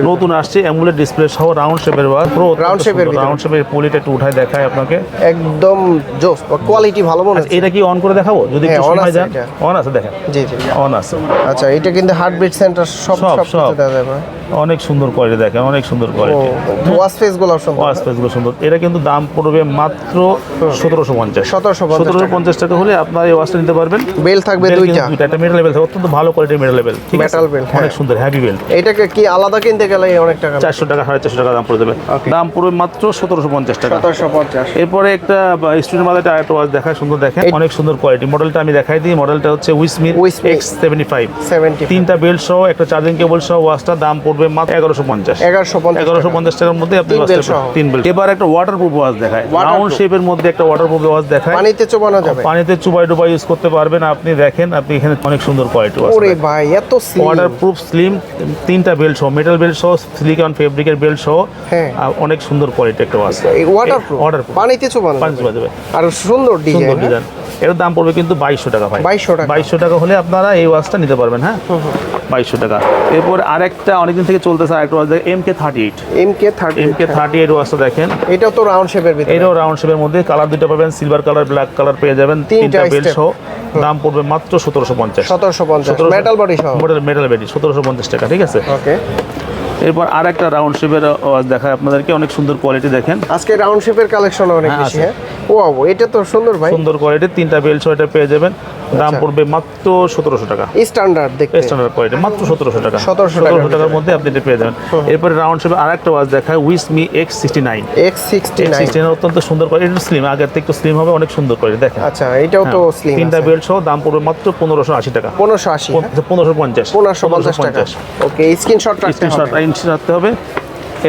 নতুন আসছে অ্যামুলেট ডিসপ্লে সহ রাউন্ড শেপের ওয়াচ, রাউন্ড শেপের পলিটা একটু উঠায় দেখায় আপনাকে, একদম জোস, কোয়ালিটি ভালো মনে হচ্ছে। এটা কি অন করে দেখাবো? যদি একটু সময় দেন। অন আছে, দেখেন। জি, অন আছে। আচ্ছা, এটা কিন্তু হার্টবিট সেন্টার সব দেওয়া যাবে। অনেক সুন্দর কোয়ালিটি দেখেন, অনেক সুন্দর কোয়ালিটি। ওয়াচ ফেসগুলো সুন্দর। এটা কিন্তু দাম পড়বে মাত্র 1750 টাকা হলে আপনারা এই ওয়াচটা নিতে পারবেন। বেল থাকবে দুইটা, একটা মেটাল লেভেল, অত্যন্ত ভালো কোয়ালিটির মেটাল লেভেল, ঠিক আছে, মেটাল বেল, অনেক সুন্দর হেভি বেল। এটাকে কি আলাদা কিনতে গেলে অনেক টাকা, 400 টাকা 450 টাকা দাম পড়ে যাবে। দাম পড়বে মাত্র 1750 টাকা। 1750। এরপরে একটা স্টুডেন্ট মাদারটা একটা ওয়াচ দেখায়, সুন্দর দেখেন, অনেক সুন্দর কোয়ালিটি। মডেলটা আমি দেখাই দিই, মডেলটা হচ্ছে উইসমি X75, 3টা বেল্ট সহ, একটা চার্জিং কেবল সহ ওয়াচটা, দাম পড়বে পড়বে মাত্র 1150 1150 টাকার মধ্যে আপনি তিন বেল সহ। 3 বেল। এবার একটা ওয়াটারপ্রুফ ওয়াচ দেখায়, রাউন্ড শেপের মধ্যে একটা ওয়াটারপ্রুফ ওয়াচ দেখায়, পানিতে চোবানো যাবে, পানিতে চুবাই ডুবাই ইউজ করতে পারবেন আপনি। দেখেন আপনি এখানে অনেক সুন্দর কোয়ালিটি ওয়াচ, ওরে ভাই এত স্লিম, ওয়াটারপ্রুফ স্লিম, 3টা বেল্ট সহ, মেটাল বেল্ট সহ, সিলিকন ফেব্রিকের বেল্ট সহ, হ্যাঁ। অনেক সুন্দর কোয়ালিটি একটা ওয়াচ। এই ওয়াটারপ্রুফ পানিতে চোবানো যাবে আর সুন্দর ডিজাইন। এর দাম পড়বে কিন্তু 2200 টাকা ভাই। 2200 টাকা হলে আপনারা এই ওয়াচটা নিতে পারবেন। হ্যাঁ, 2200 টাকা। এরপর আরেকটা অনেকদিন থেকে চলতেছে আরেকটা ওয়াচ, MK38 MK38 ওয়াচটা দেখেন, এটাও তো রাউন্ড শেপের ভিতরে, এটাও রাউন্ড শেপের মধ্যে, কালার দুটো পাবেন, সিলভার কালার, ব্ল্যাক কালার পেয়ে যাবেন, 3টা বেল্ট সহ। দাম পড়বে মাত্র 1750 মেটাল বডি সহ, মেটাল বডি 1750 টাকা। ঠিক আছে, ওকে। এরপর আরেকটা রাউন্ড শেপের ওয়াচ দেখায় আপনাদেরকে, অনেক সুন্দর কোয়ালিটি দেখেন। আজকে রাউন্ড শেপের কালেকশন অনেক হ্যাঁ, বেশি। হ্যাঁ, ওয়াও, এটা তো সুন্দর ভাই, সুন্দর কোয়ালিটি, 3টা বেল্ট সহ এটা পেয়ে যাবেন। দাম পড়বে মাত্র 1700 টাকা। স্ট্যান্ডার্ড দেখতে, স্ট্যান্ডার্ড কোয়ালিটি মাত্র 1700 টাকা। 1700 টাকার মধ্যে আপনি এটা পেয়ে যাবেন। এরপরে রাউন্ড শেপে আরেকটা ওয়াচ দেখায়, উইসমি X69 অত্যন্ত সুন্দর কোয়ালিটি, একটু স্লিম, আগের থেকে একটু স্লিম হবে, অনেক সুন্দর কোয়ালিটি দেখেন। আচ্ছা, এটাও তো স্লিম, 3টা বেল্ট সহ, দাম পড়বে মাত্র 1580 টাকা। 1550 টাকা। ওকে, স্ক্রিনশট রাখতে হবে।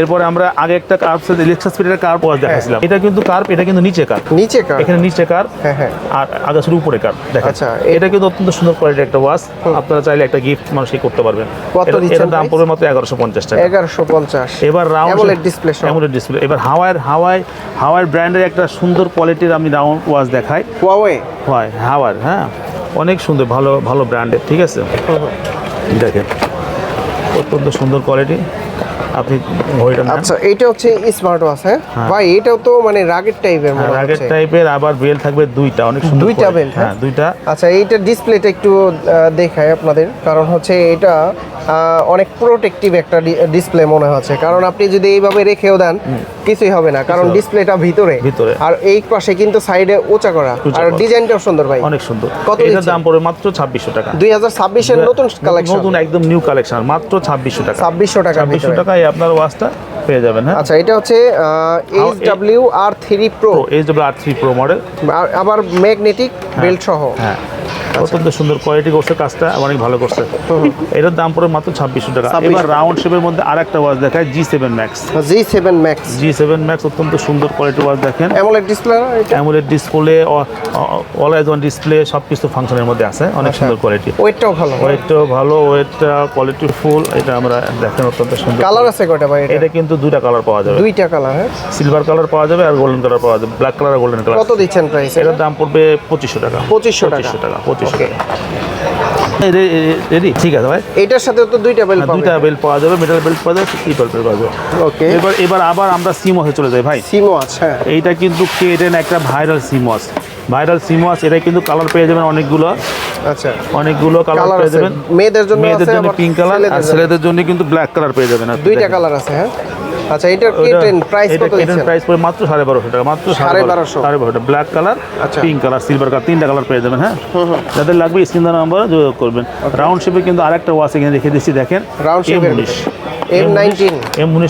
এরপরে আমরা আগে একটা কার্ভ লেক্সাস স্পিডের কার্ভ ওয়াচ দেখাছিলাম, এটা কিন্তু কার্ভ, এটা কিন্তু নিচে কার্ভ, এখানে নিচে কার্ভ, হ্যাঁ, আর আগে শুরু উপরে কার্ভ দেখেন। আচ্ছা, এটা কিন্তু অত্যন্ত সুন্দর কোয়ালিটির একটা ওয়াচ, আপনারা চাইলে একটা গিফট মানুষকে করতে পারবেন। এর দাম পড়বে মাত্র 1150 টাকা। 1150। এবার রাউন্ড অ্যামোলেড ডিসপ্লে, এবার হাওয়ার ব্র্যান্ডের একটা সুন্দর কোয়ালিটির আমি রাউন্ড ওয়াচ দেখাই, হাওয়ার। হ্যাঁ, অনেক সুন্দর, ভালো ব্র্যান্ডের। ঠিক আছে, দেখেন অত্যন্ত সুন্দর কোয়ালিটি, আপনি ঘড়িটা নেন। আচ্ছা, এটা হচ্ছে স্মার্ট ওয়াচ। হ্যাঁ ভাই, এটাও তো মানে রাগের টাইপের মনে হচ্ছে, রাগের টাইপের, আবার বেল থাকবে 2টা, অনেক সুন্দর 2টা বেল। হ্যাঁ, 2টা। আচ্ছা, এইটা ডিসপ্লেটা একটু দেখায় আপনাদের, কারণ হচ্ছে এটা অনেক প্রোটেক্টিভ একটা ডিসপ্লে মনে হচ্ছে, কারণ আপনি যদি এইভাবে রেখেও দেন কিছুই হবে না, কারণ ডিসপ্লেটা ভিতরে, আর এই পাশে কিন্তু সাইডে উঁচা করা, আর ডিজাইনটাও সুন্দর ভাই, অনেক সুন্দর। কত এটার দাম পড়বে মাত্র 2600 টাকা। 2026 এর নতুন কালেকশন, নতুন একদম নিউ কালেকশন, মাত্র 2600 টাকা। 2600 টাকায় আপনার ওয়াচটা পেয়ে যাবেন। হ্যাঁ, আচ্ছা, এটা হচ্ছে HWR3 Pro, HWR3 Pro model, আবার ম্যাগনেটিক বেল্ট সহ। হ্যাঁ, অত্যন্ত সুন্দর কোয়ালিটি করছে, কাজটা অনেক ভালো করছে। এটার দাম পড়ে মাত্র 2600 টাকা। এবার রাউন্ড শেপের মধ্যে আরেকটা ওয়াচ দেখায়, G7 Max অত্যন্ত সুন্দর কোয়ালিটি ওয়াচ দেখেন, AMOLED display, always on display, সবকিছু ফাংশনের মধ্যে আছে, অনেক সুন্দর কোয়ালিটি, ওয়েটটাও ভালো, ওয়েটটা কোয়ালিটি ফুল। এটা আমরা দেখেন অত্যন্ত সুন্দর। কালার আছে কয়টা ভাই? এটা কিন্তু 2টা কালার পাওয়া যাবে, 2টা কালার, হ্যাঁ, সিলভার কালার পাওয়া যাবে আর গোল্ডেন কালার পাওয়া যাবে, ব্ল্যাক কালার আর গোল্ডেন কালার। কত দিচ্ছেন প্রাইস? এটার দাম পড়বে 2500 টাকা। 2500 টাকা। ঠিক আছে ভাই, এটার সাথে তো 2টা বেল পাবেন, 2টা বেল পাওয়া যাবে, মেটাল বেল্ট পাওয়া যাবে, ট্রিপল বেল্ট পাওয়া যাবে। ওকে, এবার আবার আমরা সিমওয়াচে চলে যাই ভাই। সিমওয়াচ, হ্যাঁ, এইটা কিন্তু কেটেন একটা ভাইরাল সিমওয়াচ, এটা কিন্তু কালার পেয়ে যাবেন অনেকগুলো। আচ্ছা, অনেকগুলো কালার পেয়ে যাবেন, মেয়েদের জন্য পিঙ্ক কালার, আর ছেলেদের জন্য কিন্তু ব্ল্যাক কালার পেয়ে যাবেন। 2টা কালার আছে। হ্যাঁ, আচ্ছা, এটার প্রাইস কত দিচ্ছেন? প্রাইস পড়ে মাত্র 1250 টাকা, মাত্র 1250 black colour, pink colour, silver colour, 3টা কালার পেয়ে যাবেন। হ্যাঁ, যাদের লাগবে স্ক্রিন দেওয়া নাম্বারে যোগাযোগ করবেন। রাউন্ড শেপে কিন্তু আরেকটা ওয়াচ এখানে রেখে দিচ্ছি, দেখেন, রাউন্ড শেপের M19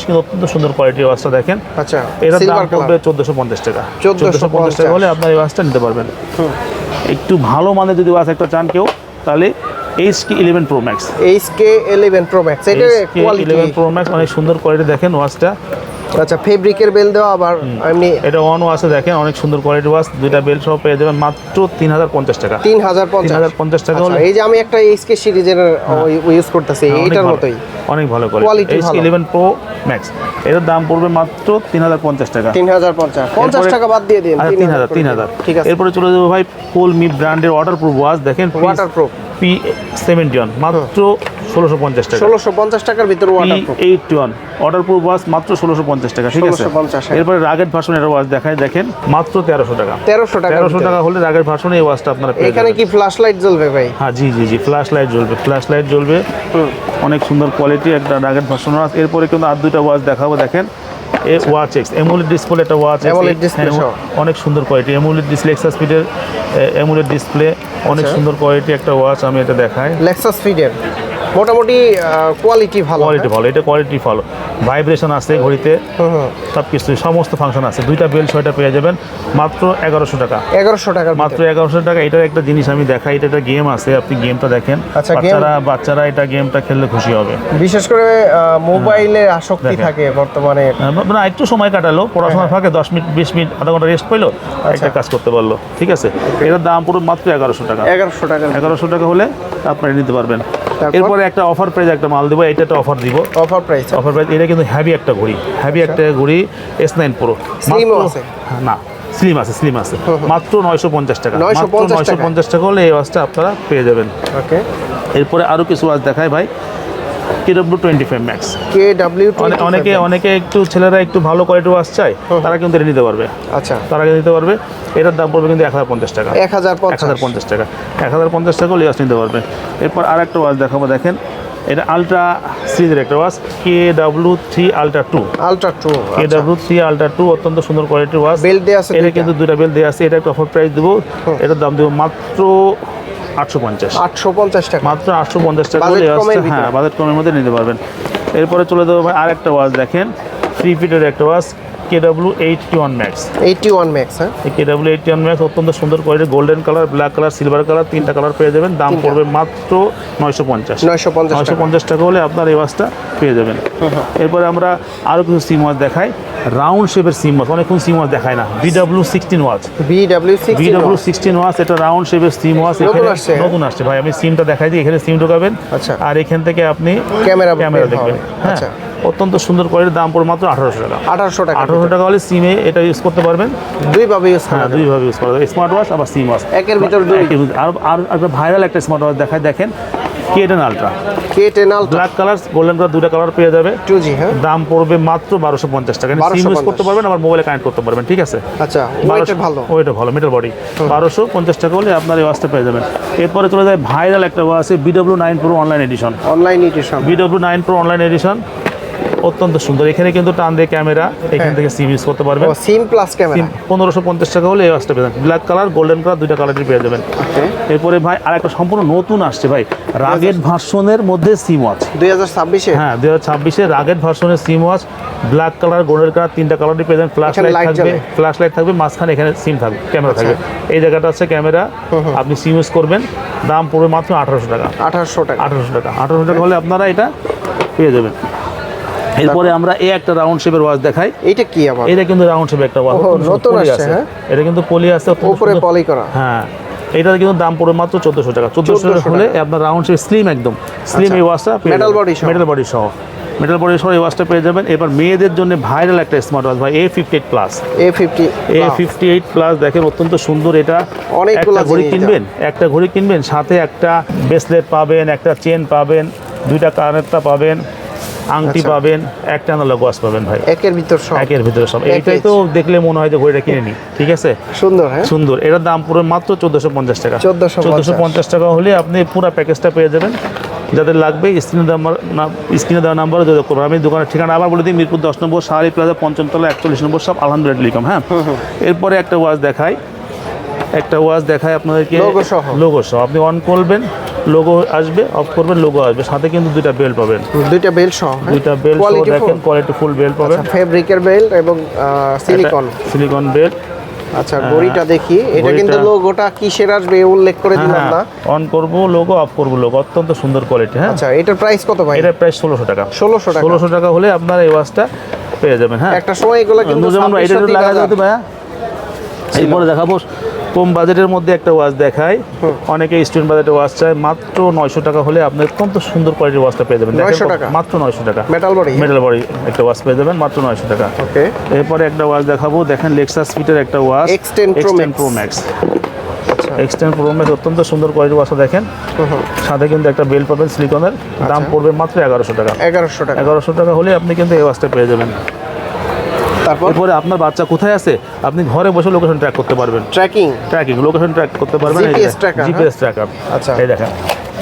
কিন্তু অত্যন্ত সুন্দর কোয়ালিটির ওয়াচটা দেখেন। আচ্ছা, এর দাম পড়বে 1450 টাকা। 1450 টাকা হলে আপনার এই ওয়াচটা নিতে পারবেন। একটু ভালো মানের যদি ওয়াচ একটা চান কেউ, তাহলে HK11 Pro Max, এটা কোয়ালিটি 11 Pro Max অনেক সুন্দর কোয়ালিটি দেখেন ওয়াচটা। আচ্ছা, ফেব্রিকের বেল দেওয়া, আবার এমনি এটা অন ওয়াচে দেখেন, অনেক সুন্দর কোয়ালিটি ওয়াচ, 2টা বেল্ট সহ পেয়ে যাবেন মাত্র 3050 টাকা। 3050 টাকা হলে, এই যে আমি একটা HK সিরিজের ইউজ করতেছি, এইটার মতই অনেক ভালো কোয়ালিটি, HK11 Pro Max, এর দাম পড়বে মাত্র 3050 টাকা। 50 টাকা বাদ দিয়ে দিন, 3000। ঠিক আছে, এরপরে চলে যাবো ভাই কোলমি ব্র্যান্ডের ওয়াটারপ্রুফ ওয়াচ দেখেন, ওয়াটারপ্রুফ P71 মাত্র 1650 টাকা। 1650 টাকার ভিতরে ওয়াটারপ্রুফ P81 ওয়াটারপ্রুফ ওয়াচ মাত্র 1650 টাকা। ঠিক আছে, এরপরে রাগের ভার্সন এর ওয়াচ দেখায়, দেখেন মাত্র 1300 টাকা। 1300 টাকা হলে রাগের ভার্সন এই ওয়াচটা আপনারা পেয়ে যাবেন। এখানে কি ফ্ল্যাশ লাইট জ্বলবে ভাই? হ্যাঁ, জি, ফ্ল্যাশ লাইট জ্বলবে, অনেক সুন্দর কোয়ালিটি একটা রাগের ভার্সন ওয়াচ। এরপরে কিন্তু আর 2টা ওয়াচ দেখাবো, দেখেন, ওয়াচ এক্স অ্যামোলেড ডিসপ্লে, একটা ওয়াচ অনেক সুন্দর কোয়ালিটি, অ্যামোলেড ডিসপ্লে, লেক্সাস স্পিডের অ্যামোলেড ডিসপ্লে, অনেক সুন্দর কোয়ালিটি একটা ওয়াচ, আমি এটা দেখাই। লেক্সাস স্পিডের মোটামুটি কোয়ালিটি ভালো, এটা কোয়ালিটি ভালো। ভাইব্রেশন আছে ঘড়িতে, সব কিছু সমস্ত ফাংশন আছে। দুইটা বেল্ট সহটা পেয়ে যাবেন মাত্র 1100 টাকা। 1100 টাকা মাত্র 1100 টাকা। এটার একটা জিনিস আমি দেখাই, এটা একটা গেম আছে, আপনি গেমটা দেখেন। আচ্ছা, বাচ্চারা এটা গেমটা খেললে খুশি হবে। বিশেষ করে মোবাইলে আসক্তি থাকে বর্তমানে। না, একটু সময় কাটালো, পড়াশোনা ফাঁকে 10 মিনিট 20 মিনিট আধা ঘন্টা রেস্ট পেলো, একটা কাজ করতে পারলো, ঠিক আছে। এটার দাম পুরো মাত্র 1100 টাকা। 1100 টাকা। 1100 টাকা হলে আপনারা নিতে পারবেন। এরপরে একটা অফার প্রাইস একটা মাল দিব, এটা একটা অফার দিব। Offer price. এটা কিন্তু হেভি একটা ঘড়ি, হেভি একটা ঘড়ি, S9 Pro। স্লিমও আছে? না, স্লিম আছে মাত্র 950 টাকা। 950 টাকা হলে এই ওয়াচটা আপনারা পেয়ে যাবেন। ওকে, এরপরে আরো কিছু ওয়াচ দেখায় ভাই। KW25 Max। অনেকে একটু ছেলেরা একটু ভালো কোয়ালিটির ওয়াচ চায়, তারা কিন্তু এটা নিতে পারবে। আচ্ছা, তারা নিতে পারবে। এটার দাম পড়বে কিন্তু 1050 টাকা। 1050 টাকা। 1050 টাকা হলে ওয়াচ নিতে পারবে। এরপর আর একটা ওয়াচ দেখাবো, দেখেন এটা আলট্রা সিরিজের একটা watch, KW3 Ultra 2। KW3 Ultra 2 অত্যন্ত সুন্দর কোয়ালিটির ওয়াচ। বেল্ট দেয়া আছে, এটা কিন্তু দুইটা বেল্ট দেয়া আছে। এটা একটা অফার প্রাইস দেবো, এটার দাম দেবো মাত্র 850 টাকা। মাত্র 850 টাকা হলে হ্যাঁ, বাজেট কমের মধ্যে নিতে পারবেন। এরপরে চলে যাবো ভাই আর একটা ওয়াচ দেখেন, 3 ফিটের একটা ওয়াচ, KW81 Max। 81 Max, হ্যাঁ, KW81 Max অত্যন্ত সুন্দর quality, golden colour, black colour, silver colour, তিনটা কালার পেয়ে যাবেন। দাম পড়বে মাত্র 950 টাকা হলে আপনার এই ওয়াচটা পেয়ে যাবেন। এরপরে আমরা আরও কিছু সিম ওয়াচ দেখাই, রাউন্ড শেপের সিম ওয়াচ, অনেকক্ষণ সিম ওয়াচ দেখায় না। BW16 watch. BW16 ওয়াচ, এটা রাউন্ড শেপের সিম ওয়াচ। নতুন আসছে ভাই, আমি সিমটা দেখাই দিই। এখানে সিম ঢোকাবেন, আর এখান থেকে আপনি ক্যামেরা দেখবেন। হ্যাঁ, অত্যন্ত সুন্দর কোয়ালিটির, দাম পড়বে মাত্র 1800 টাকা। 1800 টাকা হলে সিমে এটা ইউজ করতে পারবেন। দুইভাবে ইউজ করা যাবে, স্মার্ট ওয়াচ আবার সিম ওয়াচ একের ভিতর দুই। আর একটা ভাইরাল একটা স্মার্ট ওয়াচ দেখায়, দেখেন K10 Ultra। Black colour, golden colour, দুইটা কালার পেয়ে যাবে। 2G, হ্যাঁ, দাম পড়বে মাত্র 1250 টাকা। সিম ইউজ করতে পারবেন, আবার মোবাইলে কানেক্ট করতে পারবেন, ঠিক আছে। আচ্ছা, ওইটা ভালো মেটাল বডি। 1250 টাকা হলে আপনার এই ওয়াচটা পেয়ে যাবেন। এরপরে চলে যায় ভাইরাল একটা ওয়াচ আছে, BW9 Pro online addition. BW9 Pro online addition অত্যন্ত সুন্দর। এখানে কিন্তু টান দিয়ে ক্যামেরা, এখান থেকে সিম ইউজ করতে পারবেন। সিম প্লাস ক্যামেরা। 1550 টাকা হলে এই ওয়াচটা পেয়ে যাবেন। ব্ল্যাক কালার, গোল্ডেন কালার, দুইটা কালারই পেয়ে যাবেন। এরপরে ভাই আর একটা সম্পূর্ণ নতুন আসছে ভাই, রাগেট ভার্সনের মধ্যে সিম ওয়াচ 2026-এ। হ্যাঁ, 2026-এ রাগেট ভার্সনের SIM watch, black colour, golden colour, তিনটা কালারই পেয়ে যাবেন। ফ্ল্যাশ লাইট থাকবে, মাঝখানে এখানে সিম থাকবে, ক্যামেরা থাকবে। এই জায়গাটা আছে ক্যামেরা, আপনি সিম ইউজ করবেন। দাম পড়বে মাত্র 1800 টাকা। 1800 টাকা হলে আপনারা এটা পেয়ে যাবেন। এরপরে আমরা এই একটা রাউন্ড শেপের ওয়াচ দেখাই। এটা কি আবার? এটা কিন্তু রাউন্ড শেপের একটা ওয়াচ, নতুন আসছে। হ্যাঁ, এটা কিন্তু পলি আছে, উপরে পলি করা। হ্যাঁ, এটার কিন্তু দাম পড়বে মাত্র 1400 টাকা। 1400 টাকা হলে আপনার রাউন্ড শেপ স্লিম, একদম স্লিম এই ওয়াচটা, মেটাল বডি সহ এই ওয়াচটা পেয়ে যাবেন। এবার মেয়েদের জন্য ভাইরাল একটা স্মার্ট ওয়াচ ভাই, A58 প্লাস। দেখেন অত্যন্ত সুন্দর। এটা একটা ঘড়ি কিনবেন, সাথে একটা ব্রেসলেট পাবেন, একটা চেন পাবেন, দুইটা কানেরটা পাবেন, আংটি পাবেন, একটা অ্যানালগ ওয়াচ পাবেন ভাই, একের ভিতর সব। এইটাই তো দেখলে মনে হয় যে ঘড়িটা কিনে নি, ঠিক আছে। সুন্দর। এটার দাম পুরো মাত্র 1450 টাকা। 1450 টাকা হলে আপনি পুরো প্যাকেজটা পেয়ে যাবেন। যাদের লাগবে স্ক্রিনে দেওয়া নাম্বারে যোগাযোগ করবেন। আমি দোকানের ঠিকানা আবার বলে দিই, মিরপুর 10 নম্বর, শাহারি প্লাজা, 55 তলা, 41 নম্বর, সব আলহামদুলিল্লাহ টেলিকম। হ্যাঁ, এরপরে একটা ওয়াচ দেখাই আপনাদেরকে, লোগো সহ। আপনি অন করবেন, লোগো আসবে, অফ করবেন, লোগো আসবে, সাথে কিন্তু দুইটা বেল্ট পাবেন। দুইটা বেল্ট সহ দেখেন, কোয়ালিটি ফুল বেল্ট পাবেন। ফেব্রিকের বেল্ট এবং সিলিকন বেল্ট। আচ্ছা, ঘড়িটা দেখি। এটা কিন্তু লোগোটা কিসের আসবে উল্লেখ করে দিলাম না। অন করব লোগো, অফ করব লোগো, অত্যন্ত সুন্দর কোয়ালিটি। হ্যাঁ, আচ্ছা, এটার প্রাইস কত ভাই? এটার প্রাইস 1600 টাকা। 1600 টাকা হলে আপনার এই ওয়াচটা পেয়ে যাবেন। হ্যাঁ, একটা সময় এগুলো কিন্তু আমরা এটা লাগা যেতে ভাইয়া। এরপরে দেখাবো কম বাজেটের মধ্যে একটা ওয়াচ দেখাই। অনেকে স্টুডেন্ট বাজেটের ওয়াচ চায়, মাত্র 900 টাকা হলে আপনি অত্যন্ত সুন্দর কোয়ালিটির ওয়াচটা পেয়ে যাবেন। মাত্র 900 টাকা। মেটাল বডি একটা ওয়াচ পেয়ে যাবেন মাত্র 900 টাকা। এরপরে একটা ওয়াচ দেখাবো, দেখেন লেক্সাস ফিটের একটা watch, X10 Pro Max। X10 Pro Max অত্যন্ত সুন্দর কোয়ালিটির ওয়াচটা দেখেন, সাথে কিন্তু একটা বেল্ট পাবেন সিলিকনের। দাম পড়বে মাত্র 1100 টাকা। 1100 টাকা হলে আপনি কিন্তু এই ওয়াচটা পেয়ে যাবেন। তারপরে আপনার বাচ্চা কোথায় আছে, আপনি ঘরে বসে লোকেশন ট্র্যাক করতে পারবেন। লোকেশন ট্র্যাক করতে পারবেন, জিপিএস ট্র্যাকার। আচ্ছা, এই দেখেন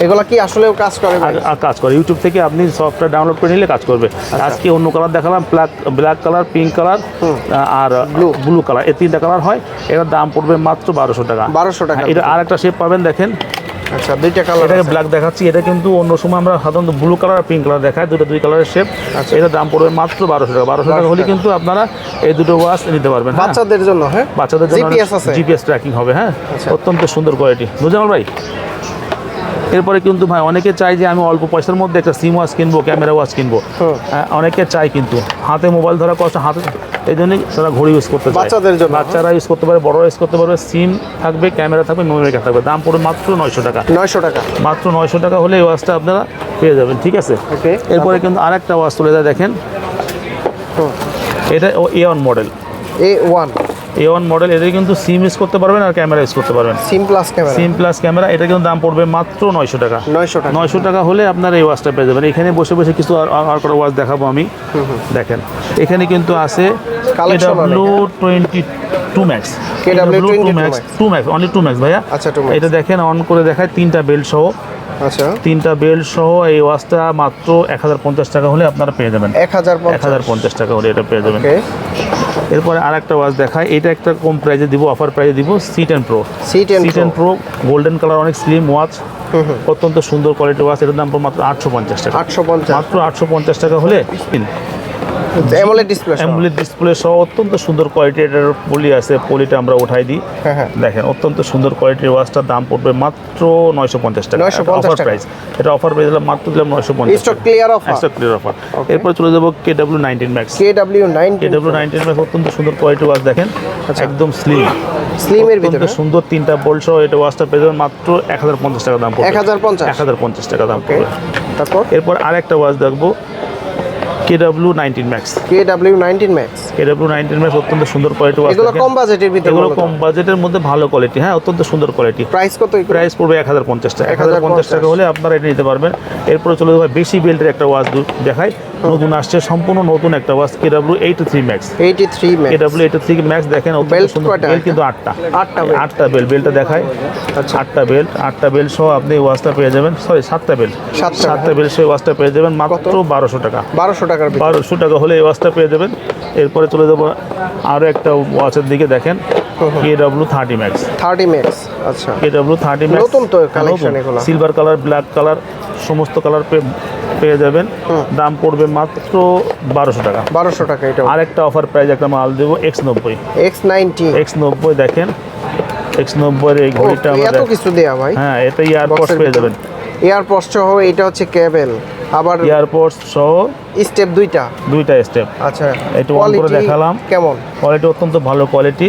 এগুলা কি আসলেও কাজ করে? কাজ করে। ইউটিউব থেকে আপনি সফটওয়্যার ডাউনলোড করে নিলে কাজ করবে। আজকে অন্য কালার দেখালাম, ব্ল্যাক কালার, পিঙ্ক কালার আর ব্লু কালার, এই তিনটা কালার হয়। এটার দাম পড়বে মাত্র 1200 টাকা। এটা আর একটা শেপ পাবেন, দেখেন আচ্ছা, দুইটা কালার এটাকে আছে। ব্ল্যাক দেখাচ্ছি, এটা কিন্তু অন্য সময় আমরা সাধারণত ব্লু কালার আর পিঙ্ক কালার দেখাই, দুই কালারের শেপ। আচ্ছা। এটার দাম পড়বে মাত্র 1200 টাকা। 1200 টাকা হলে কিন্তু আপনারা এই দুটো ওয়াচ নিতে পারবেন। হ্যাঁ? বাচ্চাদের জন্য, হ্যাঁ, বাচ্চাদের জন্য জিপিএস আছে। জিপিএস ট্র্যাকিং হবে। হ্যাঁ, আচ্ছা। অত্যন্ত সুন্দর কোয়ালিটি। নুজামাল ভাই, এরপরে কিন্তু ভাই অনেকে চাই যে আমি অল্প পয়সার মধ্যে একটা সিম ওয়াচ কিনবো, ক্যামেরা ওয়াচ কিনবো। অনেকে চাই কিন্তু হাতে মোবাইল ধরা কষ্ট, হাতে এই জন্যই তারা ঘড়ি ইউজ করতে চায়। বাচ্চাদের জন্য, বাচ্চারা ইউজ করতে পারে, বড়রা ইউজ করতে পারবে। সিম থাকবে, ক্যামেরা থাকবে, মেমোরি কার্ড থাকবে। দাম পড়বে মাত্র 900 টাকা। 900 টাকা। মাত্র 900 টাকা হলে এই ওয়াচটা আপনারা পেয়ে যাবেন। ঠিক আছে, ওকে। এরপরে কিন্তু আরেকটা ওয়াচ চলে যায়, দেখেন এটা A1 মডেল। A1 মডেল, এটা কিন্তু সিম ইউজ করতে পারবেন আর ক্যামেরা ইউজ করতে পারবেন। সিম প্লাস ক্যামেরা। সিম প্লাস ক্যামেরা, এটা কিন্তু দাম পড়বে মাত্র 900 টাকা। 900 টাকা। 900 টাকা হলে আপনার এই ওয়াচটা পেয়ে যাবেন। এখানে বসে বসে কিছু আর করে ওয়াচ দেখাবো আমি। দেখেন এখানে কিন্তু আছে Collection KW22 Max। KW22 Max। 2 Max, only 2 Max ভাইয়া। আচ্ছা, 2 Max। এটা দেখেন অন করে দেখায়, 3টা বেল্ট সহ। আচ্ছা, 3টা বেল্ট সহ এই ওয়াচটা মাত্র 1050 টাকা হলে আপনারা পেয়ে যাবেন। 1050 টাকা হলে এটা পেয়ে যাবেন। ওকে। এরপরে আরেকটা ওয়াচ দেখায়, এটা একটা কম প্রাইজে দিব, অফার প্রাইজে দিব, C10 Pro। C10 Pro golden colour, অনেক স্লিম ওয়াচ, অত্যন্ত সুন্দর কোয়ালিটি ওয়াচ। এটার দাম পড়বে মাত্র 850 টাকা। 850 মাত্র 850 টাকা হলে অ্যামোলেড ডিসপ্লে। অ্যামোলেড ডিসপ্লে সহ অত্যন্ত সুন্দর কোয়ালিটি। এটার পলি আছে, পলিটা আমরা উঠাই দিই। হ্যাঁ। দেখেন অত্যন্ত সুন্দর কোয়ালিটির ওয়াচটার দাম পড়বে মাত্র 950 টাকা। 950 অফার টাকা। প্রাইস, এটা অফার প্রাইস দিলাম মাত্র 950 stock clear offer. Stock clear offer. এরপর চলে যাব KW19 Max। KW19 Max অত্যন্ত সুন্দর কোয়ালিটি ওয়াচ, দেখেন একদম স্লিম। স্লিমের ভিতরে অত্যন্ত সুন্দর 3টা বোল্ট সহ এটা ওয়াচটা পেয়ে যাবেন মাত্র 1050 টাকা দাম পড়বে। 1050 টাকা দাম পড়বে। তারপর এরপর আরেকটা ওয়াচ দেখবো, KW19 Max। KW19 Max অত্যন্ত সুন্দর কোয়ালিটি ওয়াচ। এগুলো কম বাজেটের ভিতরে, এগুলো কম বাজেটের মধ্যে ভালো কোয়ালিটি। হ্যাঁ, অত্যন্ত সুন্দর কোয়ালিটি। প্রাইস কত? প্রাইস পড়বে 1050 টাকা। 1050 টাকা হলে আপনারা এটা নিতে পারবেন। এরপরে চলে যাবে বেশি বেল্টের একটা ওয়াচ দেখাই, নতুন আসছে, সম্পূর্ণ নতুন একটা watch, KW83 Max। 83 Max। KW83 Max দেখেন অত্যন্ত বেল্ট সুন্দর কয়টা? বেল্ট কিন্তু 8টা। 8টা বেল্ট, বেল্টটা দেখায়। আচ্ছা। 8টা বেল্ট সহ আপনি এই ওয়াচটা পেয়ে যাবেন। সরি, 7টা বেল্ট। 7টা বেল্ট সহ এই ওয়াচটা পেয়ে যাবেন মাত্র 1200 টাকা। 1200 টাকার ভিতরে। 1200 টাকা হলে এই ওয়াচটা পেয়ে যাবেন। এরপরে চলে যাবো আরও একটা ওয়াচের দিকে, দেখেন KW30 Max। 30 Max। আচ্ছা, KW30 Max নতুন তো কালেকশন এগুলো। সিলভার কালার, ব্ল্যাক কালার, সমস্ত কালার পেয়ে যাবেন। দাম পড়বে মাত্র 1200 টাকা। 1200 টাকা। এটা আরেকটা অফার প্রাইস একটা মাল দেবো, X90। X90 দেখেন X90 এর এই ঘড়িটা এত আমাদের। কিছু দেয়া ভাই। হ্যাঁ, এটা ইয়ারপডস পেয়ে যাবেন। এয়ারপডস সহ এটা হচ্ছে কেবল, আবার ইয়ারপডস সহ স্টেপ দুইটা স্টেপ। আচ্ছা, একটু অন করে দেখালাম। কেমন কোয়ালিটি? অত্যন্ত ভালো কোয়ালিটি।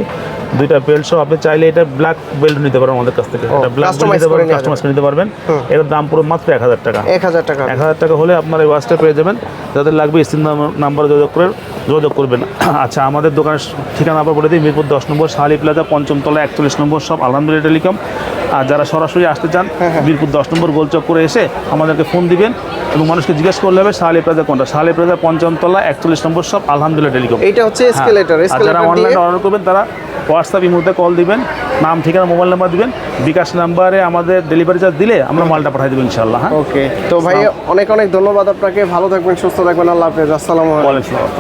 2টা বেল্ট সহ আপনি চাইলে এটা ব্ল্যাক বেল্ট নিতে পারবেন আমাদের কাছ থেকে। এটা ব্ল্যাক বেল্ট নিতে পারবেন, কাস্টমাইজ করে নিতে পারবেন। এর দাম পুরো মাত্র 1000 টাকা। 1000 টাকা। 1000 টাকা হলে আপনার এই ওয়াচটা পেয়ে যাবেন। যাদের লাগবে স্ক্রিন নাম্বারে যোগাযোগ করবেন। আচ্ছা, আমাদের দোকানের ঠিকানা আবার বলে দিই, মিরপুর 10 নম্বর শাহালি প্লাজা, 5ম তলা, 41 নম্বর সব আলহামদুলিল্লাহ টেলিকম। আর যারা সরাসরি আসতে চান, মিরপুর 10 নম্বর গোলচক করে এসে আমাদেরকে ফোন দিবেন এবং মানুষকে জিজ্ঞেস করলে হবে শাহালি প্লাজা কোনটা। শাহালি প্লাজা 5ম তলা, 41 নম্বর সব আলহামদুলিল্লাহ টেলিকম। এটা হচ্ছে এসকেলেটর। যারা অনলাইনে অর্ডার করবেন তারা হোয়াটসঅ্যাপ ইমোতে কল দিবেন, নাম, ঠিকানা, মোবাইল নাম্বার দিবেন, বিকাশ নাম্বারে আমাদের ডেলিভারি চার্জ দিলে আমরা মালটা পাঠিয়ে দেবো ইনশাআল্লাহ। হ্যাঁ, ওকে। তো ভাই অনেক ধন্যবাদ আপনাকে। ভালো থাকবেন, সুস্থ থাকবেন। আল্লাহ হাফেজ। আসসালামু আলাইকুম। ওয়ালাইকুম আসসালাম।